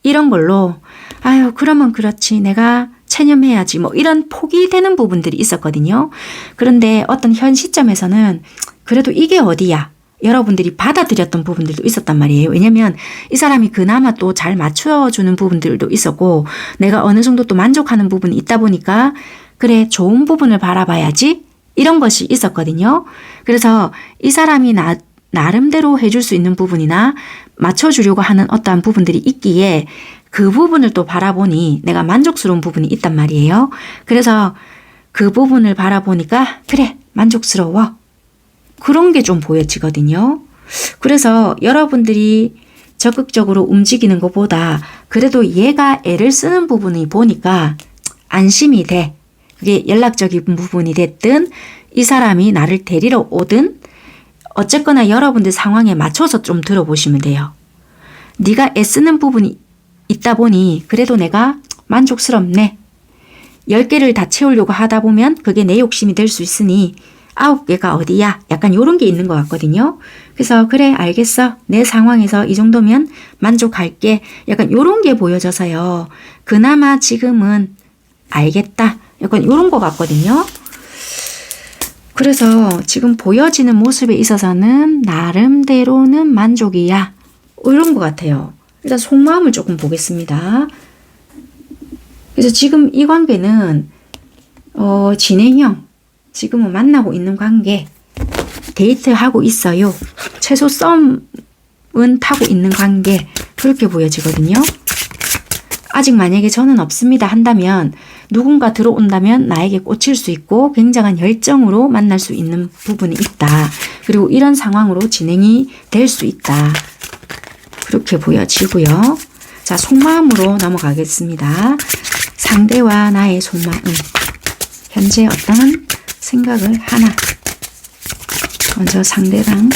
이런 걸로 아유 그러면 그렇지 내가 체념해야지 뭐 이런 포기되는 부분들이 있었거든요. 그런데 어떤 현 시점에서는 그래도 이게 어디야? 여러분들이 받아들였던 부분들도 있었단 말이에요. 왜냐면 이 사람이 그나마 또 잘 맞춰주는 부분들도 있었고 내가 어느 정도 또 만족하는 부분이 있다 보니까 그래 좋은 부분을 바라봐야지 이런 것이 있었거든요. 그래서 이 사람이 나름대로 해줄 수 있는 부분이나 맞춰주려고 하는 어떠한 부분들이 있기에 그 부분을 또 바라보니 내가 만족스러운 부분이 있단 말이에요. 그래서 그 부분을 바라보니까 그래 만족스러워. 그런 게 좀 보여지거든요. 그래서 여러분들이 적극적으로 움직이는 것보다 그래도 얘가 애를 쓰는 부분이 보니까 안심이 돼. 그게 연락적인 부분이 됐든 이 사람이 나를 데리러 오든 어쨌거나 여러분들 상황에 맞춰서 좀 들어보시면 돼요. 네가 애쓰는 부분이 있다 보니 그래도 내가 만족스럽네. 10개를 다 채우려고 하다 보면 그게 내 욕심이 될 수 있으니 9개가 어디야? 약간 이런 게 있는 것 같거든요. 그래서 그래 알겠어. 내 상황에서 이 정도면 만족할게. 약간 이런 게 보여져서요. 그나마 지금은 알겠다. 약간 이런 것 같거든요. 그래서 지금 보여지는 모습에 있어서는 나름대로는 만족이야. 이런 것 같아요. 일단 속마음을 조금 보겠습니다. 그래서 지금 이 관계는 진행형, 지금은 만나고 있는 관계, 데이트하고 있어요. 최소 썸은 타고 있는 관계 그렇게 보여지거든요. 아직 만약에 저는 없습니다 한다면 누군가 들어온다면 나에게 꽂힐 수 있고 굉장한 열정으로 만날 수 있는 부분이 있다. 그리고 이런 상황으로 진행이 될 수 있다. 그렇게 보여지고요. 자, 속마음으로 넘어가겠습니다. 상대와 나의 속마음. 현재 어떠한 생각을 하나. 먼저 상대랑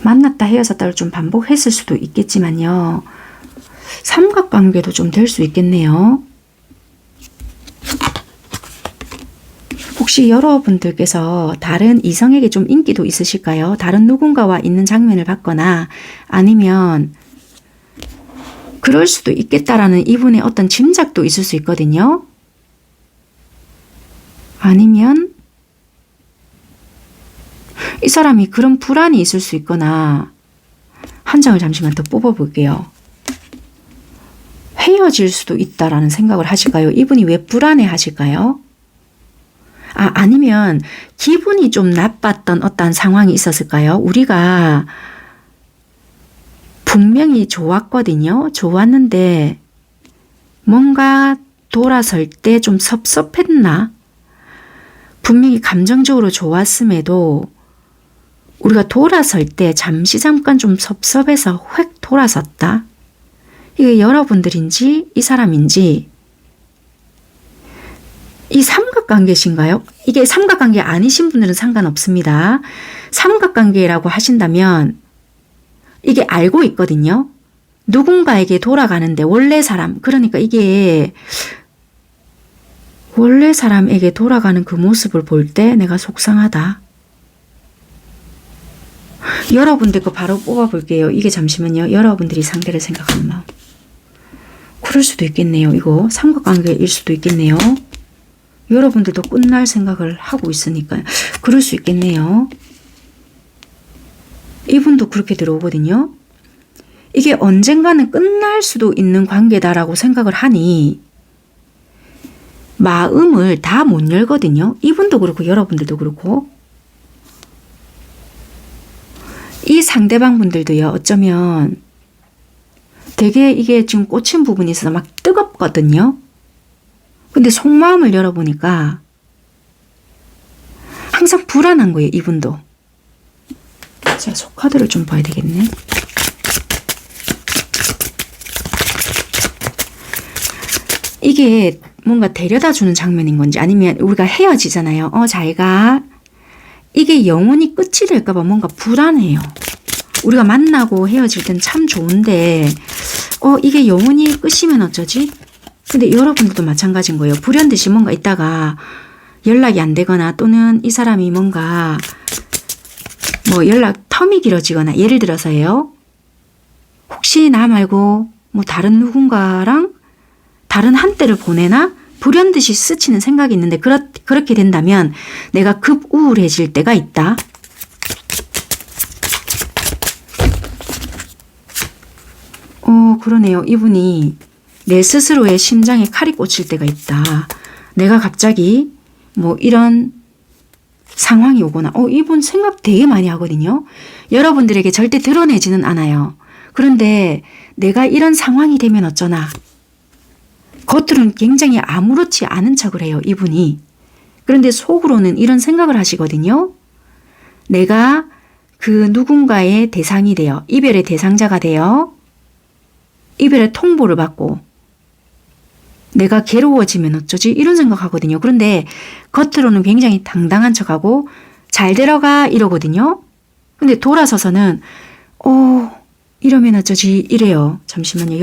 만났다 헤어졌다를 좀 반복했을 수도 있겠지만요. 삼각관계도 좀 될 수 있겠네요. 혹시 여러분들께서 다른 이성에게 좀 인기도 있으실까요? 다른 누군가와 있는 장면을 봤거나 아니면 그럴 수도 있겠다라는 이분의 어떤 짐작도 있을 수 있거든요. 아니면 이 사람이 그런 불안이 있을 수 있거나 한 장을 잠시만 더 뽑아볼게요. 헤어질 수도 있다라는 생각을 하실까요? 이분이 왜 불안해 하실까요? 아니면 기분이 좀 나빴던 어떤 상황이 있었을까요? 우리가 분명히 좋았거든요. 좋았는데 뭔가 돌아설 때 좀 섭섭했나? 분명히 감정적으로 좋았음에도 우리가 돌아설 때 잠깐 좀 섭섭해서 획 돌아섰다. 이게 여러분들인지 이 사람인지 이 삼각관계신가요? 이게 삼각관계 아니신 분들은 상관없습니다. 삼각관계라고 하신다면 이게 알고 있거든요. 누군가에게 돌아가는데 원래 사람, 그러니까 이게 원래 사람에게 돌아가는 그 모습을 볼 때 내가 속상하다. 여러분들 거 바로 뽑아볼게요. 이게 잠시만요. 여러분들이 상대를 생각하는 마음. 그럴 수도 있겠네요. 이거 삼각관계일 수도 있겠네요. 여러분들도 끝날 생각을 하고 있으니까요. 그럴 수 있겠네요. 이분도 그렇게 들어오거든요. 이게 언젠가는 끝날 수도 있는 관계다라고 생각을 하니 마음을 다 못 열거든요. 이분도 그렇고 여러분들도 그렇고 이 상대방 분들도요. 어쩌면 되게 이게 지금 꽂힌 부분이 있어서 막 뜨겁거든요. 근데 속마음을 열어보니까 항상 불안한 거예요. 이분도. 자, 속카드를 좀 봐야 되겠네. 이게 뭔가 데려다 주는 장면인 건지 아니면 우리가 헤어지잖아요. 잘 가. 이게 영원히 끝이 될까봐 뭔가 불안해요. 우리가 만나고 헤어질 땐 참 좋은데 이게 영원히 끝이면 어쩌지? 근데 여러분들도 마찬가지인 거예요. 불현듯이 뭔가 있다가 연락이 안 되거나 또는 이 사람이 뭔가 뭐 연락 텀이 길어지거나 예를 들어서요. 혹시 나 말고 뭐 다른 누군가랑 다른 한때를 보내나? 불현듯이 스치는 생각이 있는데 그렇게 된다면 내가 급 우울해질 때가 있다. 그러네요. 이분이 내 스스로의 심장에 칼이 꽂힐 때가 있다. 내가 갑자기 뭐 이런 상황이 오거나 이분 생각 되게 많이 하거든요. 여러분들에게 절대 드러내지는 않아요. 그런데 내가 이런 상황이 되면 어쩌나. 겉으로는 굉장히 아무렇지 않은 척을 해요. 이분이. 그런데 속으로는 이런 생각을 하시거든요. 내가 그 누군가의 대상이 되어 이별의 대상자가 되어 이별의 통보를 받고 내가 괴로워지면 어쩌지? 이런 생각하거든요. 그런데 겉으로는 굉장히 당당한 척하고 잘 들어가 이러거든요. 근데 돌아서서는 이러면 어쩌지? 이래요. 잠시만요.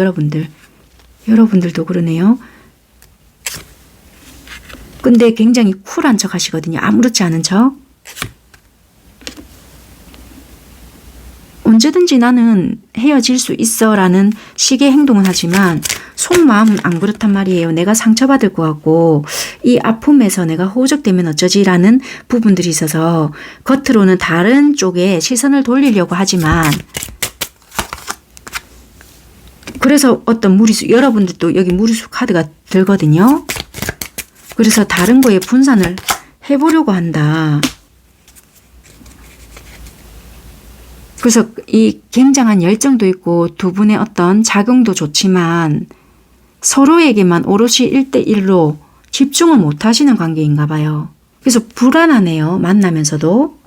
여러분들도 그러네요. 근데 굉장히 쿨한 척 하시거든요. 아무렇지 않은 척. 언제든지 나는 헤어질 수 있어 라는 식의 행동은 하지만 속마음은 안 그렇단 말이에요. 내가 상처받을 것 같고 이 아픔에서 내가 호적되면 어쩌지 라는 부분들이 있어서 겉으로는 다른 쪽에 시선을 돌리려고 하지만 그래서 어떤 무리수, 여러분들도 여기 무리수 카드가 들거든요. 그래서 다른 거에 분산을 해보려고 한다. 그래서 이 굉장한 열정도 있고 두 분의 어떤 작용도 좋지만 서로에게만 오롯이 1대1로 집중을 못 하시는 관계인가 봐요. 그래서 불안하네요. 만나면서도.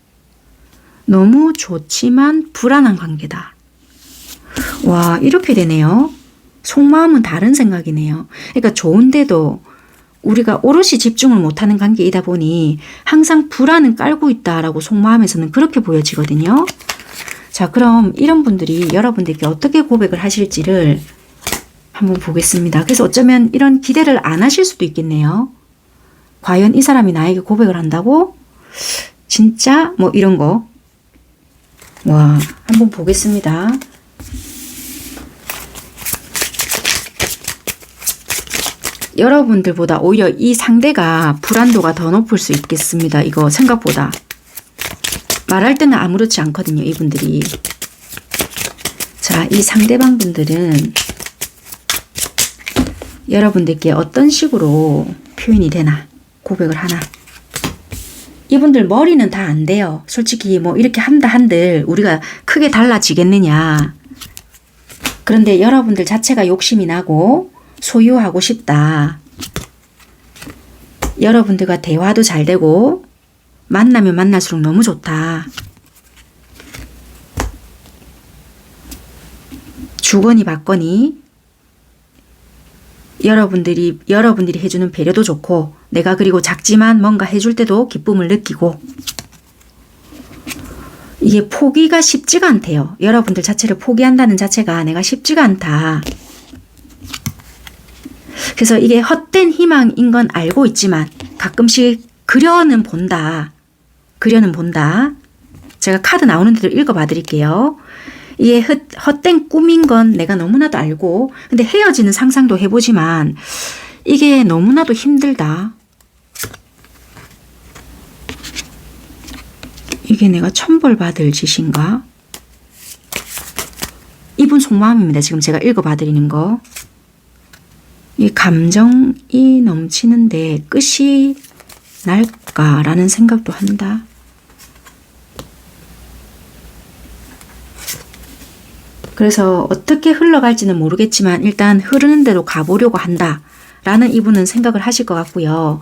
너무 좋지만 불안한 관계다. 와, 이렇게 되네요. 속마음은 다른 생각이네요. 그러니까 좋은데도 우리가 오롯이 집중을 못하는 관계이다 보니 항상 불안은 깔고 있다라고 속마음에서는 그렇게 보여지거든요. 자, 그럼 이런 분들이 여러분들께 어떻게 고백을 하실지를 한번 보겠습니다. 그래서 어쩌면 이런 기대를 안 하실 수도 있겠네요. 과연 이 사람이 나에게 고백을 한다고? 진짜? 뭐 이런 거. 와, 한번 보겠습니다. 여러분들보다 오히려 이 상대가 불안도가 더 높을 수 있겠습니다. 이거 생각보다. 말할 때는 아무렇지 않거든요. 이분들이. 자, 이 상대방 분들은 여러분들께 어떤 식으로 표현이 되나, 고백을 하나. 이분들 머리는 다 안 돼요. 솔직히 뭐 이렇게 한다 한들 우리가 크게 달라지겠느냐. 그런데 여러분들 자체가 욕심이 나고 소유하고 싶다. 여러분들과 대화도 잘 되고 만나면 만날수록 너무 좋다. 주거니 받거니 여러분들이 해주는 배려도 좋고 내가 그리고 작지만 뭔가 해줄 때도 기쁨을 느끼고 이게 포기가 쉽지가 않대요. 여러분들 자체를 포기한다는 자체가 내가 쉽지가 않다. 그래서 이게 헛된 희망인 건 알고 있지만 가끔씩 그려는 본다. 제가 카드 나오는 대로 읽어봐 드릴게요. 이게 헛된 꿈인 건 내가 너무나도 알고 근데 헤어지는 상상도 해보지만 이게 너무나도 힘들다. 이게 내가 천벌받을 짓인가? 이분 속마음입니다. 지금 제가 읽어봐 드리는 거. 이 감정이 넘치는데 끝이 날까라는 생각도 한다. 그래서 어떻게 흘러갈지는 모르겠지만 일단 흐르는 대로 가보려고 한다라는 이분은 생각을 하실 것 같고요.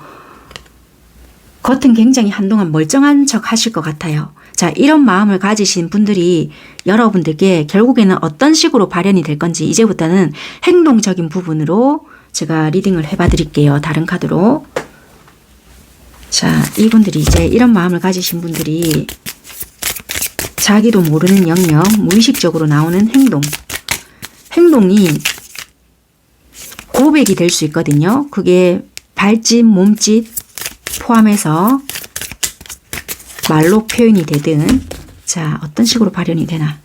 겉은 굉장히 한동안 멀쩡한 척 하실 것 같아요. 자, 이런 마음을 가지신 분들이 여러분들께 결국에는 어떤 식으로 발현이 될 건지 이제부터는 행동적인 부분으로 제가 리딩을 해봐 드릴게요. 다른 카드로. 자, 이분들이 이제 이런 마음을 가지신 분들이 자기도 모르는 영역, 무의식적으로 나오는 행동이 고백이 될 수 있거든요. 그게 발짓, 몸짓 포함해서 말로 표현이 되든 자, 어떤 식으로 발현이 되나.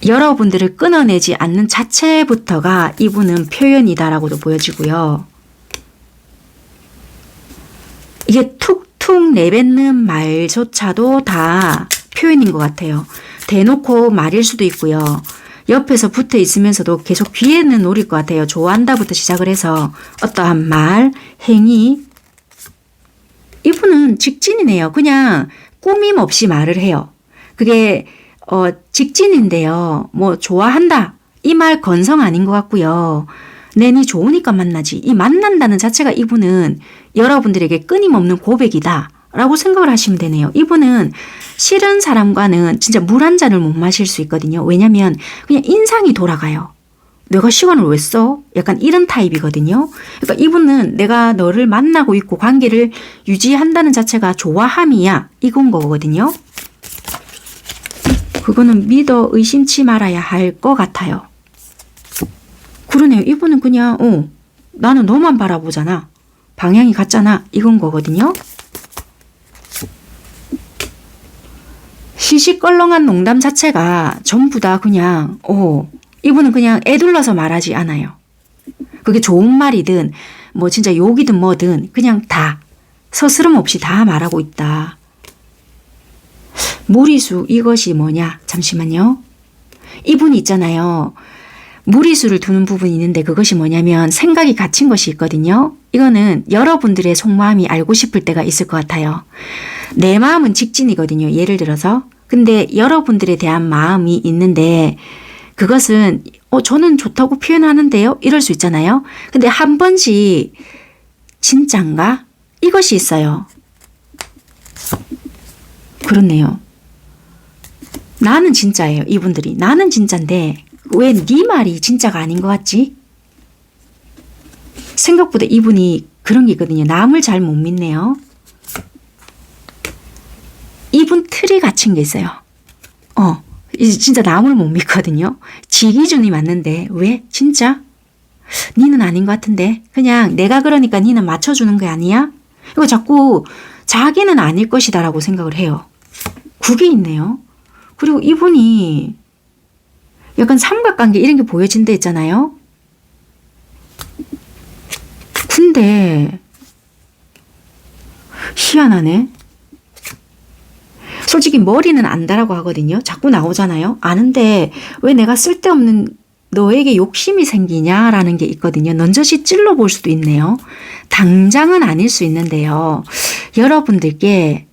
여러분들을 끊어내지 않는 자체부터가 이분은 표현이다라고도 보여지고요. 이게 툭툭 내뱉는 말조차도 다 표현인 것 같아요. 대놓고 말일 수도 있고요. 옆에서 붙어 있으면서도 계속 귀에는 노릴 것 같아요. 좋아한다부터 시작을 해서 어떠한 말, 행위. 이분은 직진이네요. 그냥 꾸밈 없이 말을 해요. 그게 직진인데요. 뭐 좋아한다. 이 말 건성 아닌 것 같고요. 네 좋으니까 만나지. 이 만난다는 자체가 이분은 여러분들에게 끊임없는 고백이다 라고 생각을 하시면 되네요. 이분은 싫은 사람과는 진짜 물 한 잔을 못 마실 수 있거든요. 왜냐면 그냥 인상이 돌아가요. 내가 시간을 왜 써? 약간 이런 타입이거든요. 그러니까 이분은 내가 너를 만나고 있고 관계를 유지한다는 자체가 좋아함이야. 이건 거거든요. 그거는 믿어 의심치 말아야 할 것 같아요. 그러네요. 이분은 그냥 나는 너만 바라보잖아. 방향이 같잖아. 이건 거거든요. 시시껄렁한 농담 자체가 전부 다 그냥 이분은 그냥 애둘러서 말하지 않아요. 그게 좋은 말이든 뭐 진짜 욕이든 뭐든 그냥 다 서스럼 없이 다 말하고 있다. 무리수 이것이 뭐냐? 잠시만요. 이분이 있잖아요. 무리수를 두는 부분이 있는데 그것이 뭐냐면 생각이 갇힌 것이 있거든요. 이거는 여러분들의 속마음이 알고 싶을 때가 있을 것 같아요. 내 마음은 직진이거든요. 예를 들어서. 근데 여러분들에 대한 마음이 있는데 그것은 저는 좋다고 표현하는데요. 이럴 수 있잖아요. 근데 한 번씩 진짠가? 이것이 있어요. 그렇네요. 나는 진짜예요. 이분들이. 나는 진짠데 왜 네 말이 진짜가 아닌 것 같지? 생각보다 이분이 그런 게 있거든요. 남을 잘 못 믿네요. 이분 틀이 갇힌 게 있어요. 진짜 남을 못 믿거든요. 지 기준이 맞는데 왜? 진짜? 니는 아닌 것 같은데 그냥 내가 그러니까 니는 맞춰주는 게 아니야? 이거 자꾸 자기는 아닐 것이다 라고 생각을 해요. 그게 있네요. 그리고 이분이 약간 삼각관계 이런 게 보여진다 했잖아요. 근데 희한하네. 솔직히 머리는 안다라고 하거든요. 자꾸 나오잖아요. 아는데 왜 내가 쓸데없는 너에게 욕심이 생기냐라는 게 있거든요. 넌저시 찔러볼 수도 있네요. 당장은 아닐 수 있는데요. 여러분들께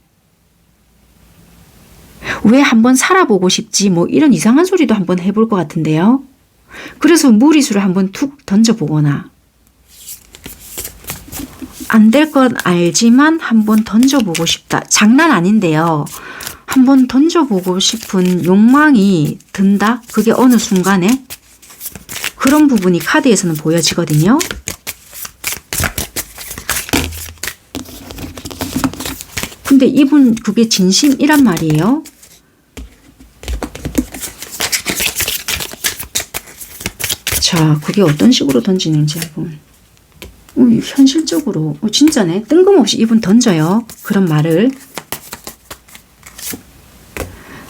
왜 한번 살아보고 싶지 뭐 이런 이상한 소리도 한번 해볼 것 같은데요. 그래서 무리수를 한번 툭 던져보거나 안 될 건 알지만 한번 던져보고 싶다. 장난 아닌데요. 한번 던져보고 싶은 욕망이 든다? 그게 어느 순간에? 그런 부분이 카드에서는 보여지거든요. 근데 이분 그게 진심이란 말이에요. 자, 그게 어떤 식으로 던지는지 한번. 현실적으로 진짜네. 뜬금없이 이분 던져요. 그런 말을.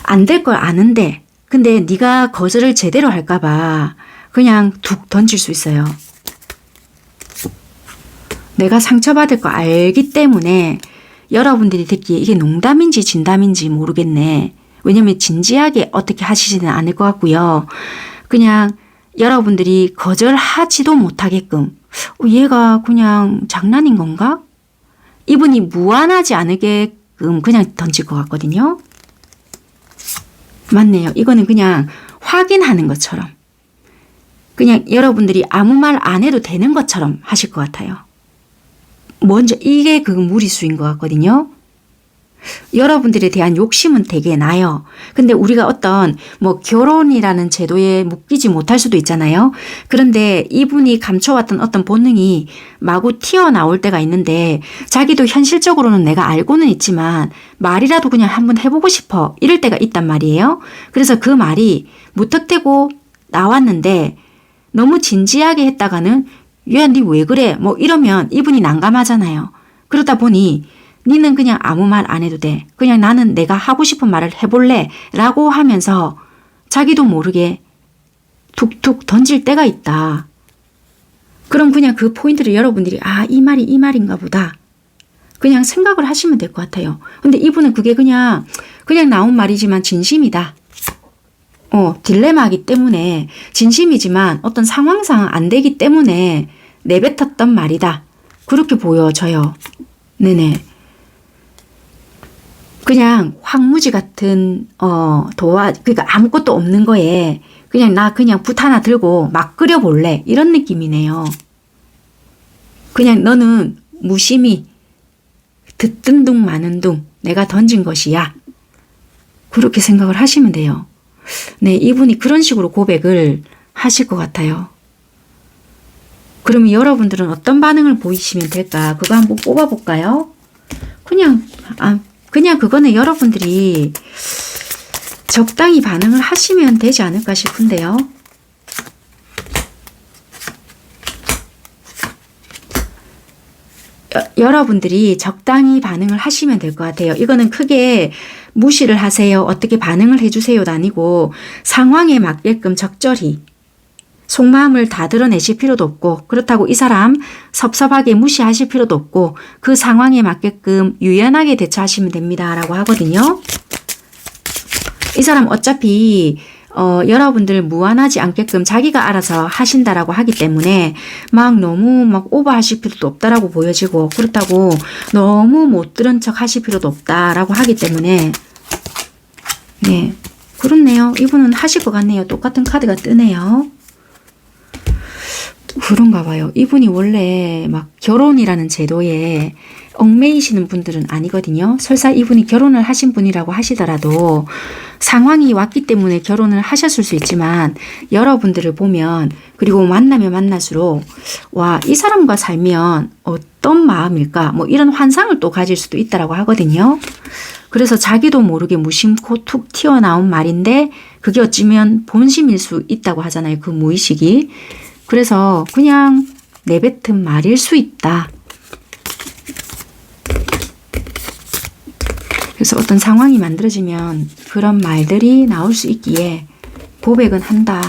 안 될 걸 아는데 근데 네가 거절을 제대로 할까 봐 그냥 툭 던질 수 있어요. 내가 상처받을 거 알기 때문에 여러분들이 듣기에 이게 농담인지 진담인지 모르겠네. 왜냐면 진지하게 어떻게 하시지는 않을 것 같고요. 그냥 여러분들이 거절하지도 못하게끔 얘가 그냥 장난인 건가? 이분이 무안하지 않게끔 그냥 던질 것 같거든요. 맞네요. 이거는 그냥 확인하는 것처럼 그냥 여러분들이 아무 말 안 해도 되는 것처럼 하실 것 같아요. 먼저 이게 그 무리수인 것 같거든요. 여러분들에 대한 욕심은 되게 나요. 근데 우리가 어떤 뭐 결혼이라는 제도에 묶이지 못할 수도 있잖아요. 그런데 이분이 감춰왔던 어떤 본능이 마구 튀어나올 때가 있는데 자기도 현실적으로는 내가 알고는 있지만 말이라도 그냥 한번 해보고 싶어 이럴 때가 있단 말이에요. 그래서 그 말이 무턱대고 나왔는데 너무 진지하게 했다가는 야, 니 왜 그래? 뭐 이러면 이분이 난감하잖아요. 그러다 보니 니는 그냥 아무 말 안 해도 돼. 그냥 나는 내가 하고 싶은 말을 해볼래 라고 하면서 자기도 모르게 툭툭 던질 때가 있다. 그럼 그냥 그 포인트를 여러분들이 이 말이 이 말인가 보다. 그냥 생각을 하시면 될 것 같아요. 근데 이분은 그게 그냥 나온 말이지만 진심이다. 딜레마이기 때문에 진심이지만 어떤 상황상 안 되기 때문에 내뱉었던 말이다. 그렇게 보여져요. 네네. 그냥 황무지 같은 그러니까 아무것도 없는 거에 그냥 나 그냥 붓 하나 들고 막 끓여볼래 이런 느낌이네요. 그냥 너는 무심히 듣든 둥 마는 둥 내가 던진 것이야. 그렇게 생각을 하시면 돼요. 네, 이분이 그런 식으로 고백을 하실 것 같아요. 그러면 여러분들은 어떤 반응을 보이시면 될까? 그거 한번 뽑아볼까요? 그냥 그거는 여러분들이 적당히 반응을 하시면 되지 않을까 싶은데요. 여러분들이 적당히 반응을 하시면 될 것 같아요. 이거는 크게 무시를 하세요. 어떻게 반응을 해주세요도 아니고 상황에 맞게끔 적절히 속마음을 다 드러내실 필요도 없고 그렇다고 이 사람 섭섭하게 무시하실 필요도 없고 그 상황에 맞게끔 유연하게 대처하시면 됩니다. 라고 하거든요. 이 사람 어차피 여러분들 무안하지 않게끔 자기가 알아서 하신다라고 하기 때문에 막 너무 막 오버하실 필요도 없다라고 보여지고 그렇다고 너무 못 들은 척 하실 필요도 없다라고 하기 때문에 네 그렇네요. 이분은 하실 것 같네요. 똑같은 카드가 뜨네요. 그런가 봐요. 이분이 원래 막 결혼이라는 제도에 얽매이시는 분들은 아니거든요. 설사 이분이 결혼을 하신 분이라고 하시더라도 상황이 왔기 때문에 결혼을 하셨을 수 있지만 여러분들을 보면 그리고 만나면 만날수록 와, 이 사람과 살면 어떤 마음일까? 뭐 이런 환상을 또 가질 수도 있다라고 하거든요. 그래서 자기도 모르게 무심코 툭 튀어나온 말인데 그게 어찌면 본심일 수 있다고 하잖아요. 그 무의식이. 그래서 그냥 내뱉은 말일 수 있다. 그래서 어떤 상황이 만들어지면 그런 말들이 나올 수 있기에 고백은 한다.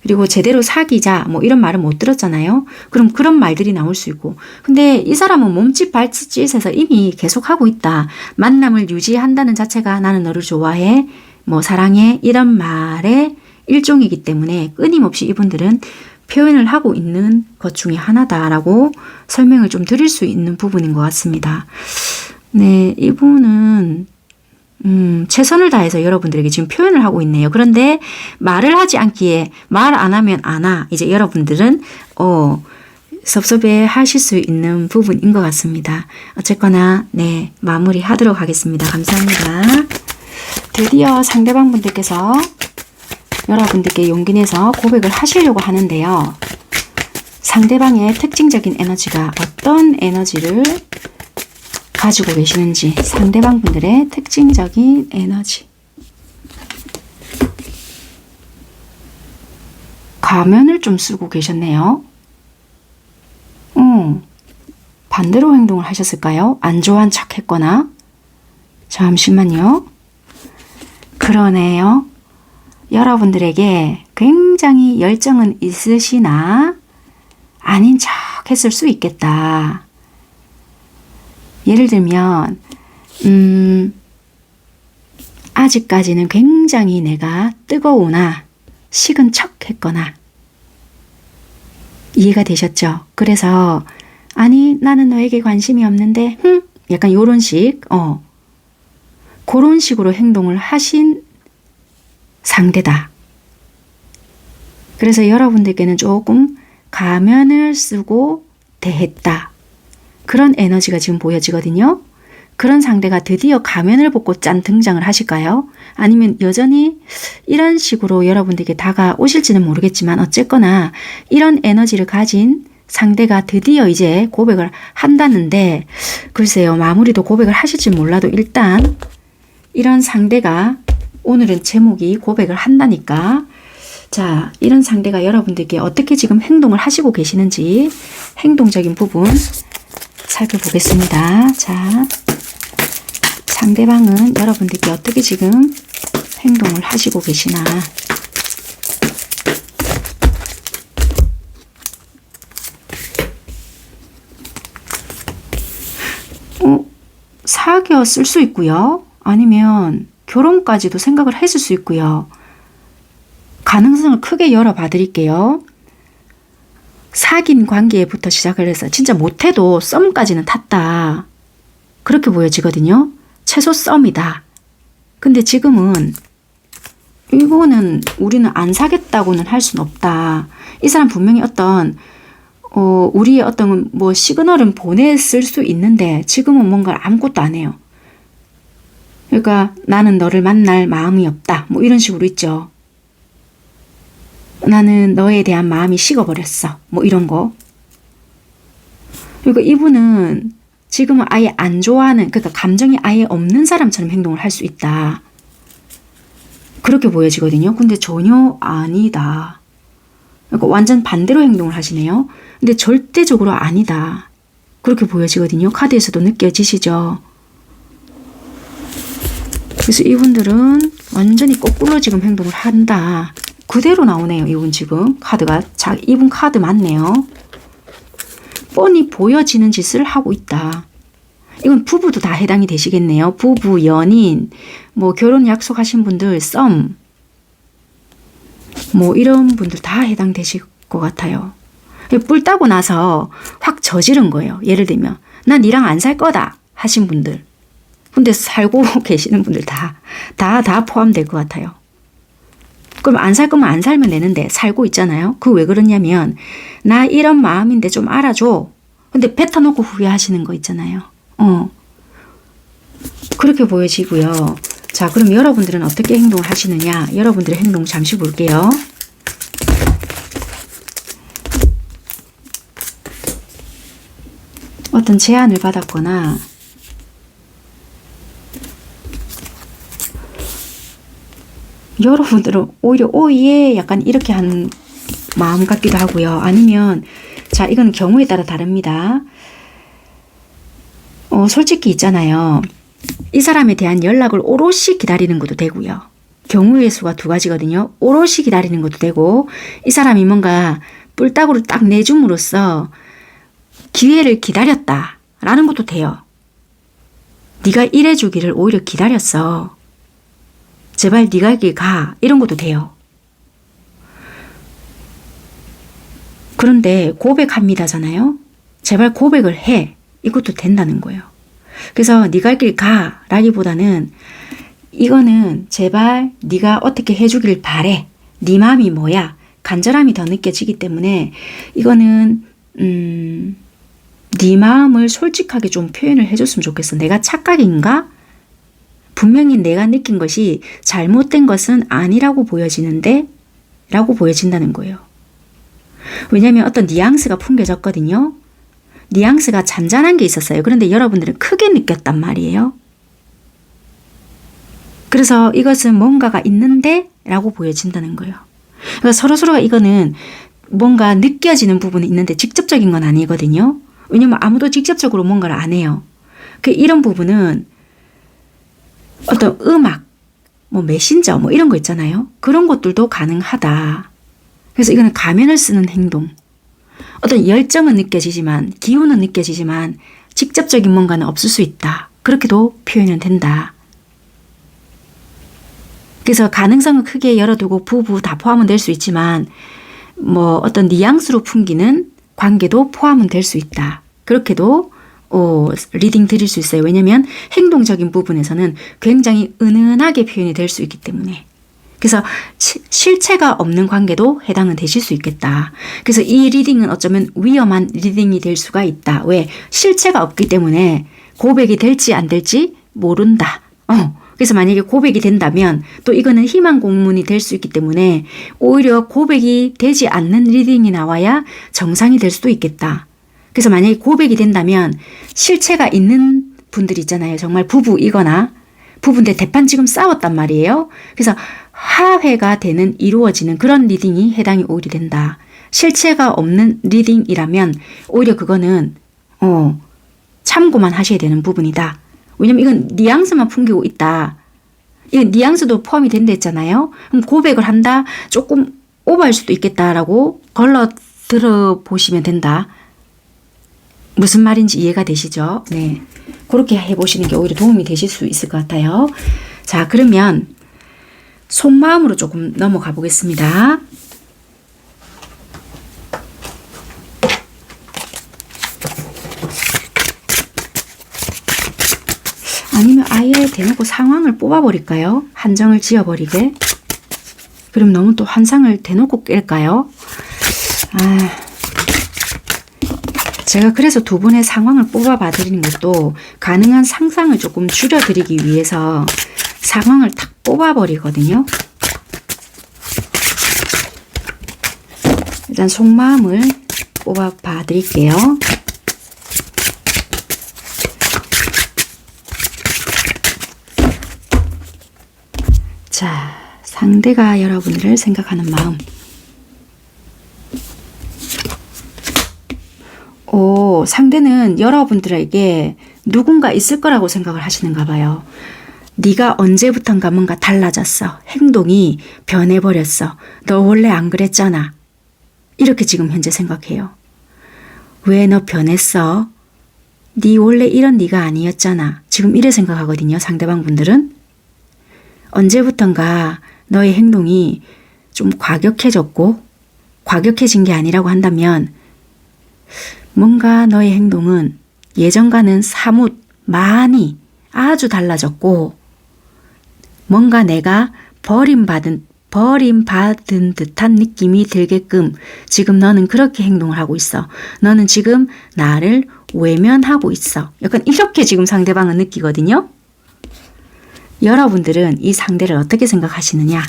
그리고 제대로 사귀자 뭐 이런 말은 못 들었잖아요. 그럼 그런 말들이 나올 수 있고 근데 이 사람은 몸짓 발짓에서 이미 계속하고 있다. 만남을 유지한다는 자체가 나는 너를 좋아해 뭐 사랑해 이런 말의 일종이기 때문에 끊임없이 이분들은 표현을 하고 있는 것 중에 하나다라고 설명을 좀 드릴 수 있는 부분인 것 같습니다. 네, 이분은 최선을 다해서 여러분들에게 지금 표현을 하고 있네요. 그런데 말을 하지 않기에 말 안 하면 안 와. 이제 여러분들은 섭섭해 하실 수 있는 부분인 것 같습니다. 어쨌거나 네, 마무리 하도록 하겠습니다. 감사합니다. 드디어 상대방 분들께서 여러분들께 용기 내서 고백을 하시려고 하는데요. 상대방의 특징적인 에너지가 어떤 에너지를 가지고 계시는지, 상대방 분들의 특징적인 에너지. 가면을 좀 쓰고 계셨네요. 반대로 행동을 하셨을까요? 안 좋아한 척 했거나. 잠시만요. 그러네요. 여러분들에게 굉장히 열정은 있으시나 아닌 척 했을 수 있겠다. 예를 들면 아직까지는 굉장히 내가 뜨거우나 식은 척 했거나. 이해가 되셨죠? 그래서 아니 나는 너에게 관심이 없는데 약간 요런 식 그런 식으로 행동을 하신 상대다. 그래서 여러분들께는 조금 가면을 쓰고 대했다. 그런 에너지가 지금 보여지거든요. 그런 상대가 드디어 가면을 벗고 짠 등장을 하실까요? 아니면 여전히 이런 식으로 여러분들에게 다가오실지는 모르겠지만 어쨌거나 이런 에너지를 가진 상대가 드디어 이제 고백을 한다는데 글쎄요. 마무리도 고백을 하실지 몰라도 일단 이런 상대가 오늘은 제목이 고백을 한다니까 자, 이런 상대가 여러분들께 어떻게 지금 행동을 하시고 계시는지 행동적인 부분 살펴보겠습니다. 자, 상대방은 여러분들께 어떻게 지금 행동을 하시고 계시나. 사귀어 쓸 수 있고요. 아니면 결혼까지도 생각을 했을 수 있고요. 가능성을 크게 열어봐 드릴게요. 사귄 관계부터 시작을 해서 진짜 못해도 썸까지는 탔다. 그렇게 보여지거든요. 최소 썸이다. 근데 지금은 이거는 우리는 안 사겠다고는 할 수는 없다. 이 사람 분명히 어떤 우리의 어떤 뭐 시그널은 보냈을 수 있는데 지금은 뭔가 아무것도 안 해요. 그러니까 나는 너를 만날 마음이 없다. 뭐 이런 식으로 있죠. 나는 너에 대한 마음이 식어버렸어. 뭐 이런 거. 그리고 이분은 지금은 아예 안 좋아하는, 그러니까 감정이 아예 없는 사람처럼 행동을 할 수 있다. 그렇게 보여지거든요. 근데 전혀 아니다. 그러니까 완전 반대로 행동을 하시네요. 근데 절대적으로 아니다. 그렇게 보여지거든요. 카드에서도 느껴지시죠? 그래서 이분들은 완전히 거꾸로 지금 행동을 한다. 그대로 나오네요. 이분 지금 카드가. 자, 이분 카드 맞네요. 뻔히 보여지는 짓을 하고 있다. 이건 부부도 다 해당이 되시겠네요. 부부, 연인, 뭐 결혼 약속하신 분들, 썸, 뭐 이런 분들 다 해당되실 것 같아요. 뿔 따고 나서 확 저지른 거예요. 예를 들면 난 니랑 안 살 거다 하신 분들. 근데 살고 계시는 분들 다 포함될 것 같아요. 그럼 안 살 거면 안 살면 되는데 살고 있잖아요. 그 왜 그러냐면 나 이런 마음인데 좀 알아줘. 근데 뱉어놓고 후회하시는 거 있잖아요. 그렇게 보여지고요. 자, 그럼 여러분들은 어떻게 행동을 하시느냐? 여러분들의 행동 잠시 볼게요. 어떤 제안을 받았거나 여러분들은 오히려 오예 약간 이렇게 한 마음 같기도 하고요. 아니면 자, 이건 경우에 따라 다릅니다. 솔직히 있잖아요. 이 사람에 대한 연락을 오롯이 기다리는 것도 되고요. 경우의 수가 두 가지거든요. 오롯이 기다리는 것도 되고 이 사람이 뭔가 뿔따구를 딱 내줌으로써 기회를 기다렸다라는 것도 돼요. 네가 이래주기를 오히려 기다렸어. 제발 네가 길 가. 이런 것도 돼요. 그런데 고백합니다잖아요. 제발 고백을 해. 이것도 된다는 거예요. 그래서 네가 길 가 라기보다는 이거는 제발 네가 어떻게 해주길 바래. 네 마음이 뭐야. 간절함이 더 느껴지기 때문에 이거는 네 마음을 솔직하게 좀 표현을 해줬으면 좋겠어. 내가 착각인가? 분명히 내가 느낀 것이 잘못된 것은 아니라고 보여지는데 라고 보여진다는 거예요. 왜냐하면 어떤 뉘앙스가 풍겨졌거든요. 뉘앙스가 잔잔한 게 있었어요. 그런데 여러분들은 크게 느꼈단 말이에요. 그래서 이것은 뭔가가 있는데 라고 보여진다는 거예요. 그러니까 서로서로가 이거는 뭔가 느껴지는 부분이 있는데 직접적인 건 아니거든요. 왜냐면 아무도 직접적으로 뭔가를 안 해요. 이런 부분은 어떤 음악, 뭐 메신저 뭐 이런 거 있잖아요. 그런 것들도 가능하다. 그래서 이거는 가면을 쓰는 행동. 어떤 열정은 느껴지지만, 기운은 느껴지지만 직접적인 뭔가는 없을 수 있다. 그렇게도 표현은 된다. 그래서 가능성을 크게 열어두고 부부 다 포함은 될 수 있지만 뭐 어떤 뉘앙스로 풍기는 관계도 포함은 될 수 있다. 그렇게도 리딩 드릴 수 있어요. 왜냐하면 행동적인 부분에서는 굉장히 은은하게 표현이 될 수 있기 때문에. 그래서 실체가 없는 관계도 해당은 되실 수 있겠다. 그래서 이 리딩은 어쩌면 위험한 리딩이 될 수가 있다. 왜? 실체가 없기 때문에 고백이 될지 안 될지 모른다. 그래서 만약에 고백이 된다면 또 이거는 희망 고문이 될 수 있기 때문에 오히려 고백이 되지 않는 리딩이 나와야 정상이 될 수도 있겠다. 그래서 만약에 고백이 된다면 실체가 있는 분들 있잖아요. 정말 부부이거나 부부인데 대판 지금 싸웠단 말이에요. 그래서 화해가 되는 이루어지는 그런 리딩이 해당이 오히려 된다. 실체가 없는 리딩이라면 오히려 그거는 참고만 하셔야 되는 부분이다. 왜냐면 이건 뉘앙스만 풍기고 있다. 이건 뉘앙스도 포함이 된다 했잖아요. 그럼 고백을 한다. 조금 오버할 수도 있겠다라고 걸러 들어보시면 된다. 무슨 말인지 이해가 되시죠? 네. 그렇게 해보시는 게 오히려 도움이 되실 수 있을 것 같아요. 자, 그러면 속마음으로 조금 넘어가 보겠습니다. 아니면 아예 대놓고 상황을 뽑아버릴까요? 한정을 지어버리게. 그럼 너무 또 환상을 대놓고 깰까요? 제가 그래서 두 분의 상황을 뽑아봐 드리는 것도 가능한 상상을 조금 줄여드리기 위해서 상황을 탁 뽑아버리거든요. 일단 속마음을 뽑아봐 드릴게요. 자, 상대가 여러분을 생각하는 마음. 상대는 여러분들에게 누군가 있을 거라고 생각을 하시는가 봐요. 네가 언제부턴가 뭔가 달라졌어. 행동이 변해버렸어. 너 원래 안 그랬잖아. 이렇게 지금 현재 생각해요. 왜 너 변했어? 네 원래 이런 네가 아니었잖아. 지금 이래 생각하거든요. 상대방 분들은. 언제부턴가 너의 행동이 좀 과격해졌고 과격해진 게 아니라고 한다면 뭔가 너의 행동은 예전과는 사뭇 많이 아주 달라졌고 뭔가 내가 버림받은 듯한 느낌이 들게끔 지금 너는 그렇게 행동을 하고 있어. 너는 지금 나를 외면하고 있어. 약간 이렇게 지금 상대방은 느끼거든요. 여러분들은 이 상대를 어떻게 생각하시느냐?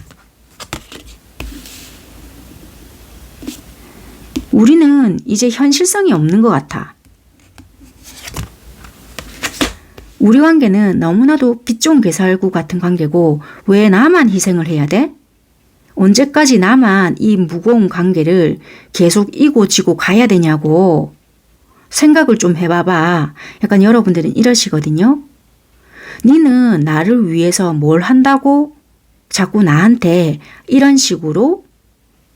우리는 이제 현실성이 없는 것 같아. 우리 관계는 너무나도 빛 좋은 괴살구 같은 관계고 왜 나만 희생을 해야 돼? 언제까지 나만 이 무거운 관계를 계속 이고 지고 가야 되냐고 생각을 좀 해봐봐. 약간 여러분들은 이러시거든요. 니는 나를 위해서 뭘 한다고 자꾸 나한테 이런 식으로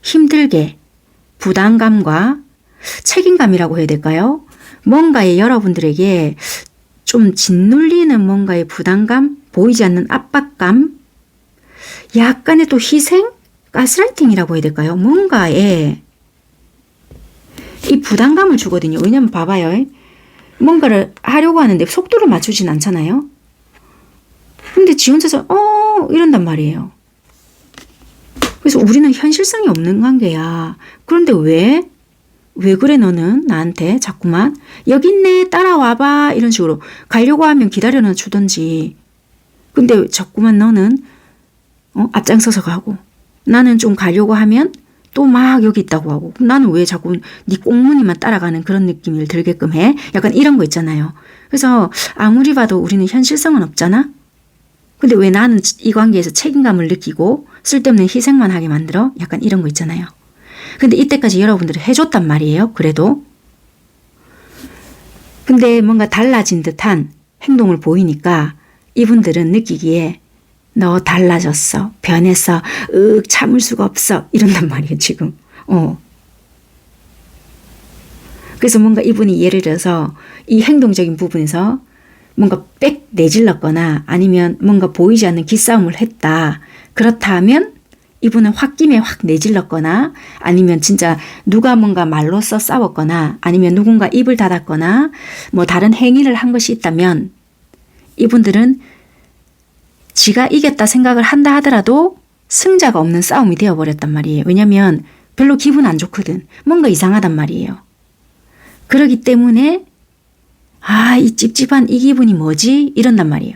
힘들게 부담감과 책임감이라고 해야 될까요? 뭔가에 여러분들에게 좀 짓눌리는 뭔가의 부담감, 보이지 않는 압박감, 약간의 또 희생? 가스라이팅이라고 해야 될까요? 뭔가에 이 부담감을 주거든요. 왜냐면 봐봐요. 뭔가를 하려고 하는데 속도를 맞추진 않잖아요. 근데 지 혼자서 이런단 말이에요. 그래서 우리는 현실성이 없는 관계야. 그런데 왜 왜 그래 너는 나한테 자꾸만 여기 있네 따라와봐 이런 식으로 가려고 하면 기다려는 주던지. 근데 자꾸만 너는 앞장서서 가고 나는 좀 가려고 하면 또 막 여기 있다고 하고 나는 왜 자꾸 네 꽁무니만 따라가는 그런 느낌을 들게끔 해? 약간 이런 거 있잖아요. 그래서 아무리 봐도 우리는 현실성은 없잖아? 근데 왜 나는 이 관계에서 책임감을 느끼고 쓸데없는 희생만 하게 만들어? 약간 이런 거 있잖아요. 근데 이때까지 여러분들이 해줬단 말이에요. 그래도. 근데 뭔가 달라진 듯한 행동을 보이니까 이분들은 느끼기에 너 달라졌어. 변했어. 참을 수가 없어. 이런단 말이에요. 지금. 그래서 뭔가 이분이 예를 들어서 이 행동적인 부분에서 뭔가 빽 내질렀거나 아니면 뭔가 보이지 않는 기싸움을 했다. 그렇다 하면 이분은 홧김에 확 내질렀거나 아니면 진짜 누가 뭔가 말로써 싸웠거나 아니면 누군가 입을 닫았거나 뭐 다른 행위를 한 것이 있다면 이분들은 지가 이겼다 생각을 한다 하더라도 승자가 없는 싸움이 되어버렸단 말이에요. 왜냐면 별로 기분 안 좋거든. 뭔가 이상하단 말이에요. 그러기 때문에 이 찝찝한 이 기분이 뭐지? 이런단 말이에요.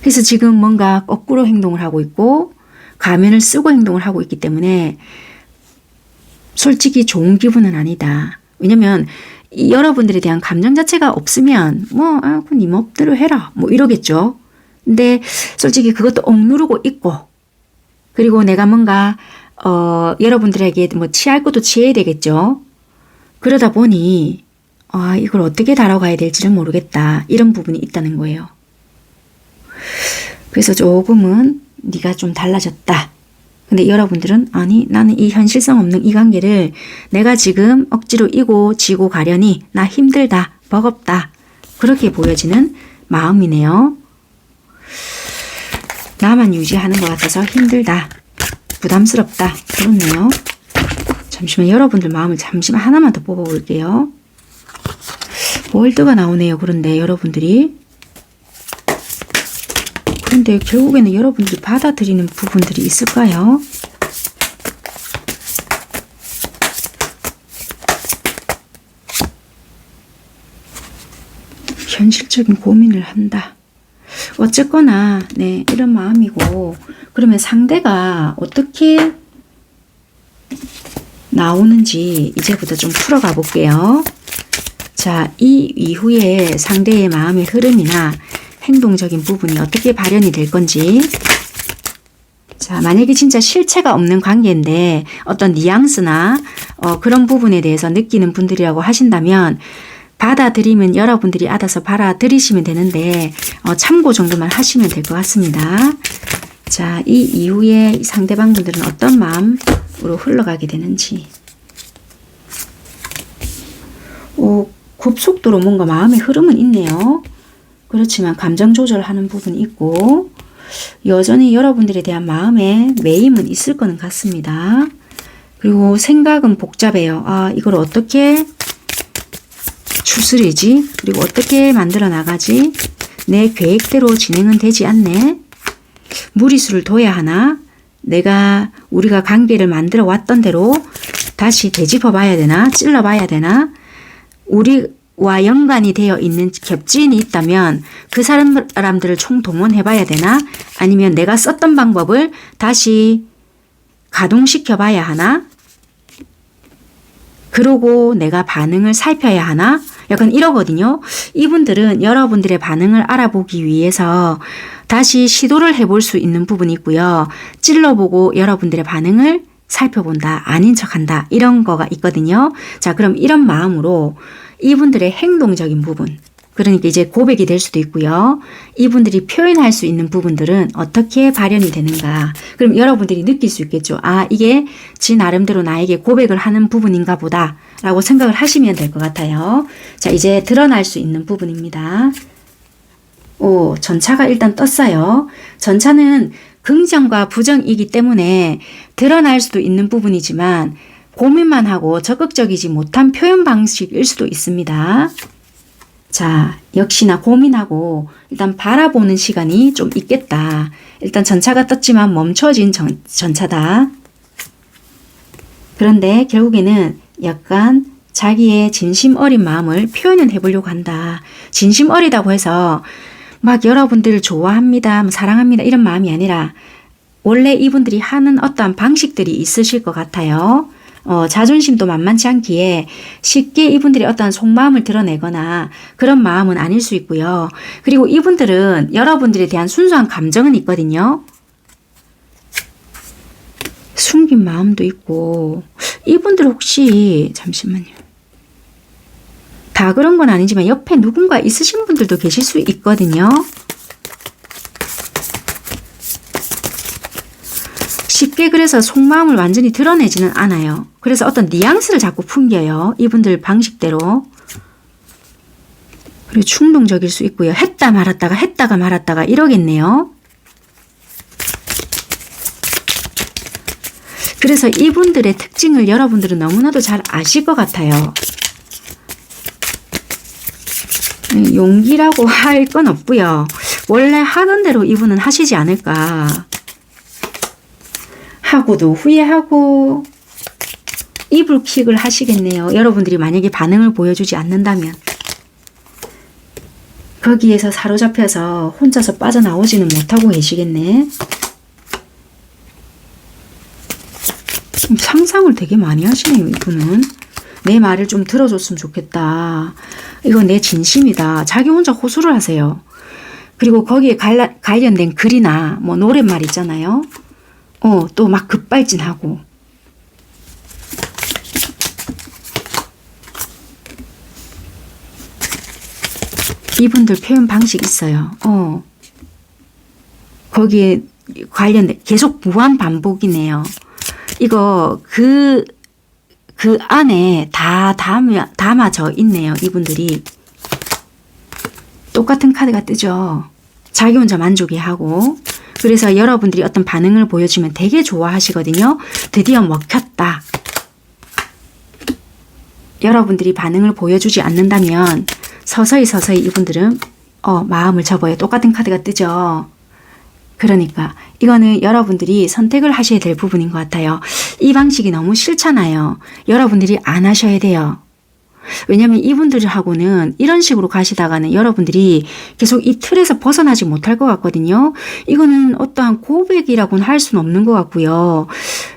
그래서 지금 뭔가 거꾸로 행동을 하고 있고 가면을 쓰고 행동을 하고 있기 때문에 솔직히 좋은 기분은 아니다. 왜냐면 여러분들에 대한 감정 자체가 없으면 그건 네 맘대로 해라 뭐 이러겠죠. 근데 솔직히 그것도 억누르고 있고 그리고 내가 뭔가 여러분들에게 뭐 취할 것도 취해야 되겠죠. 그러다 보니 이걸 어떻게 다뤄가야 될지를 모르겠다. 이런 부분이 있다는 거예요. 그래서 조금은 네가 좀 달라졌다. 근데 여러분들은 아니 나는 이 현실성 없는 이 관계를 내가 지금 억지로 이고 지고 가려니 나 힘들다. 버겁다. 그렇게 보여지는 마음이네요. 나만 유지하는 것 같아서 힘들다. 부담스럽다. 그렇네요. 잠시만 여러분들 마음을 잠시만 하나만 더 뽑아볼게요. 월드가 나오네요. 그런데 여러분들이 그런데 결국에는 여러분들이 받아들이는 부분들이 있을까요? 현실적인 고민을 한다. 어쨌거나 네 이런 마음이고 그러면 상대가 어떻게 나오는지 이제부터 좀 풀어가 볼게요. 자, 이 이후에 상대의 마음의 흐름이나 행동적인 부분이 어떻게 발현이 될 건지. 자, 만약에 진짜 실체가 없는 관계인데 어떤 뉘앙스나 그런 부분에 대해서 느끼는 분들이라고 하신다면 받아들이면 여러분들이 알아서 받아들이시면 되는데 참고 정도만 하시면 될 것 같습니다. 자, 이 이후에 상대방 분들은 어떤 마음으로 흘러가게 되는지. 급속도로 뭔가 마음의 흐름은 있네요. 그렇지만 감정 조절하는 부분이 있고 여전히 여러분들에 대한 마음의 매임은 있을 거는 같습니다. 그리고 생각은 복잡해요. 이걸 어떻게 추스리지? 그리고 어떻게 만들어 나가지? 내 계획대로 진행은 되지 않네. 무리수를 둬야 하나? 우리가 관계를 만들어 왔던 대로 다시 되짚어 봐야 되나? 찔러 봐야 되나? 우리와 연관이 되어 있는 겹지인이 있다면 그 사람들을 총동원해 봐야 되나? 아니면 내가 썼던 방법을 다시 가동시켜 봐야 하나? 그러고 내가 반응을 살펴야 하나? 약간 이러거든요. 이분들은 여러분들의 반응을 알아보기 위해서 다시 시도를 해볼 수 있는 부분이 있고요. 찔러보고 여러분들의 반응을 살펴본다. 아닌 척한다. 이런 거가 있거든요. 자, 그럼 이런 마음으로 이분들의 행동적인 부분, 그러니까 이제 고백이 될 수도 있고요. 이분들이 표현할 수 있는 부분들은 어떻게 발현이 되는가. 그럼 여러분들이 느낄 수 있겠죠. 이게 지 나름대로 나에게 고백을 하는 부분인가 보다 라고 생각을 하시면 될 것 같아요. 자, 이제 드러날 수 있는 부분입니다. 전차가 일단 떴어요. 전차는 긍정과 부정이기 때문에 드러날 수도 있는 부분이지만 고민만 하고 적극적이지 못한 표현 방식일 수도 있습니다. 자, 역시나 고민하고 일단 바라보는 시간이 좀 있겠다. 일단 전차가 떴지만 멈춰진 전차다. 그런데 결국에는 약간 자기의 진심 어린 마음을 표현은 해보려고 한다. 진심 어리다고 해서 막 여러분들 좋아합니다, 사랑합니다 이런 마음이 아니라 원래 이분들이 하는 어떠한 방식들이 있으실 것 같아요. 자존심도 만만치 않기에 쉽게 이분들이 어떠한 속마음을 드러내거나 그런 마음은 아닐 수 있고요. 그리고 이분들은 여러분들에 대한 순수한 감정은 있거든요. 숨긴 마음도 있고 이분들 혹시 잠시만요. 다 그런 건 아니지만 옆에 누군가 있으신 분들도 계실 수 있거든요. 쉽게 그래서 속마음을 완전히 드러내지는 않아요. 그래서 어떤 뉘앙스를 자꾸 풍겨요. 이분들 방식대로. 그리고 충동적일 수 있고요. 했다 말았다가 했다가 말았다가 이러겠네요. 그래서 이분들의 특징을 여러분들은 너무나도 잘 아실 것 같아요. 용기라고 할 건 없고요. 원래 하던 대로 이분은 하시지 않을까. 하고도 후회하고 이불킥을 하시겠네요. 여러분들이 만약에 반응을 보여주지 않는다면. 거기에서 사로잡혀서 혼자서 빠져나오지는 못하고 계시겠네. 상상을 되게 많이 하시네요. 이분은. 내 말을 좀 들어줬으면 좋겠다. 이건 내 진심이다. 자기 혼자 호소를 하세요. 그리고 거기에 관련된 글이나 뭐 노랫말 있잖아요. 또 막 급발진하고. 이분들 표현 방식 있어요. 거기에 관련된 계속 무한 반복이네요. 이거 그 안에 다 담아져 있네요. 이분들이. 똑같은 카드가 뜨죠. 자기 혼자 만족해 하고. 그래서 여러분들이 어떤 반응을 보여주면 되게 좋아하시거든요. 드디어 먹혔다. 여러분들이 반응을 보여주지 않는다면 서서히 이분들은 마음을 접어요. 똑같은 카드가 뜨죠. 그러니까 이거는 여러분들이 선택을 하셔야 될 부분인 것 같아요. 이 방식이 너무 싫잖아요. 여러분들이 안 하셔야 돼요. 왜냐하면 이분들하고는 이런 식으로 가시다가는 여러분들이 계속 이 틀에서 벗어나지 못할 것 같거든요. 이거는 어떠한 고백이라고는 할 수는 없는 것 같고요.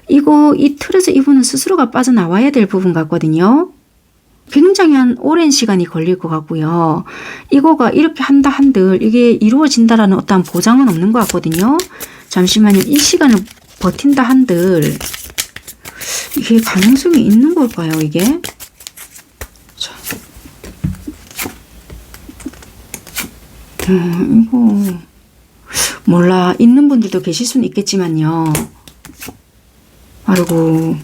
이 틀에서 이분은 스스로가 빠져나와야 될 부분 같거든요. 굉장히 오랜 시간이 걸릴 것 같고요. 이거가 이렇게 한다 한들 이게 이루어진다라는 어떠한 보장은 없는 것 같거든요. 잠시만요. 이 시간을 버틴다 한들 이게 가능성이 있는 걸까요? 이게? 이거 몰라. 있는 분들도 계실 수는 있겠지만요. 아이고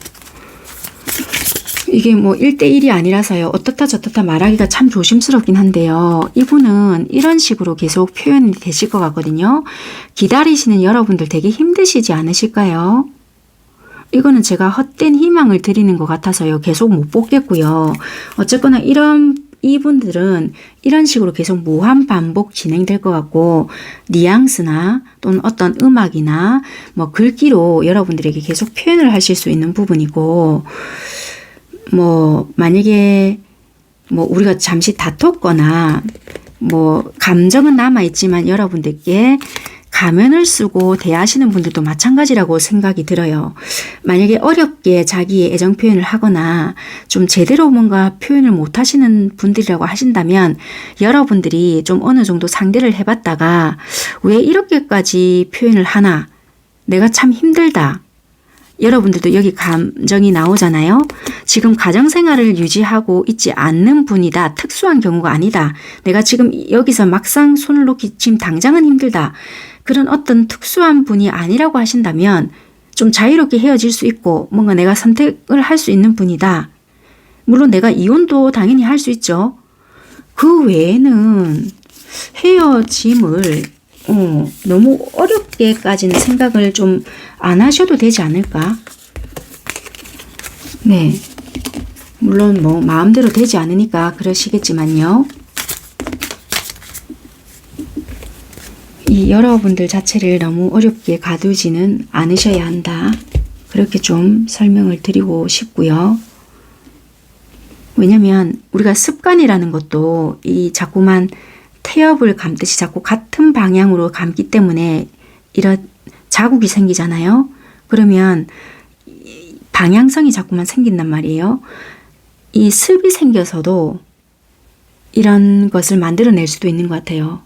이게 뭐 1대1이 아니라서요. 어떻다 저떻다 말하기가 참 조심스럽긴 한데요. 이분은 이런 식으로 계속 표현이 되실 것 같거든요. 기다리시는 여러분들 되게 힘드시지 않으실까요? 이거는 제가 헛된 희망을 드리는 것 같아서요. 계속 못 보겠고요. 어쨌거나 이분들은 이런 식으로 계속 무한 반복 진행될 것 같고 뉘앙스나 또는 어떤 음악이나 뭐 글귀로 여러분들에게 계속 표현을 하실 수 있는 부분이고 뭐 만약에 뭐 우리가 잠시 다퉜거나 뭐 감정은 남아있지만 여러분들께 가면을 쓰고 대하시는 분들도 마찬가지라고 생각이 들어요. 만약에 어렵게 자기의 애정 표현을 하거나 좀 제대로 뭔가 표현을 못 하시는 분들이라고 하신다면 여러분들이 좀 어느 정도 상대를 해봤다가 왜 이렇게까지 표현을 하나? 내가 참 힘들다. 여러분들도 여기 감정이 나오잖아요. 지금 가정생활을 유지하고 있지 않는 분이다. 특수한 경우가 아니다. 내가 지금 여기서 막상 손을 놓기 지금 당장은 힘들다. 그런 어떤 특수한 분이 아니라고 하신다면 좀 자유롭게 헤어질 수 있고 뭔가 내가 선택을 할 수 있는 분이다. 물론 내가 이혼도 당연히 할 수 있죠. 그 외에는 헤어짐을 너무 어렵게까지는 생각을 좀 안 하셔도 되지 않을까? 네. 물론 뭐 마음대로 되지 않으니까 그러시겠지만요. 이 여러분들 자체를 너무 어렵게 가두지는 않으셔야 한다. 그렇게 좀 설명을 드리고 싶고요. 왜냐면 우리가 습관이라는 것도 이 자꾸만 태엽을 감듯이 자꾸 같은 방향으로 감기 때문에 이런 자국이 생기잖아요. 그러면 방향성이 자꾸만 생긴단 말이에요. 이 습이 생겨서도 이런 것을 만들어낼 수도 있는 것 같아요.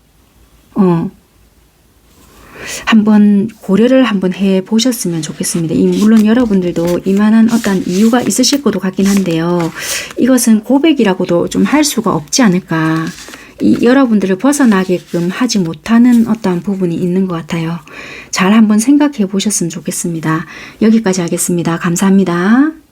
한번 고려를 한번 해 보셨으면 좋겠습니다. 물론 여러분들도 이만한 어떤 이유가 있으실 것도 같긴 한데요. 이것은 고백이라고도 좀 할 수가 없지 않을까. 여러분들을 벗어나게끔 하지 못하는 어떠한 부분이 있는 것 같아요. 잘 한번 생각해 보셨으면 좋겠습니다. 여기까지 하겠습니다. 감사합니다.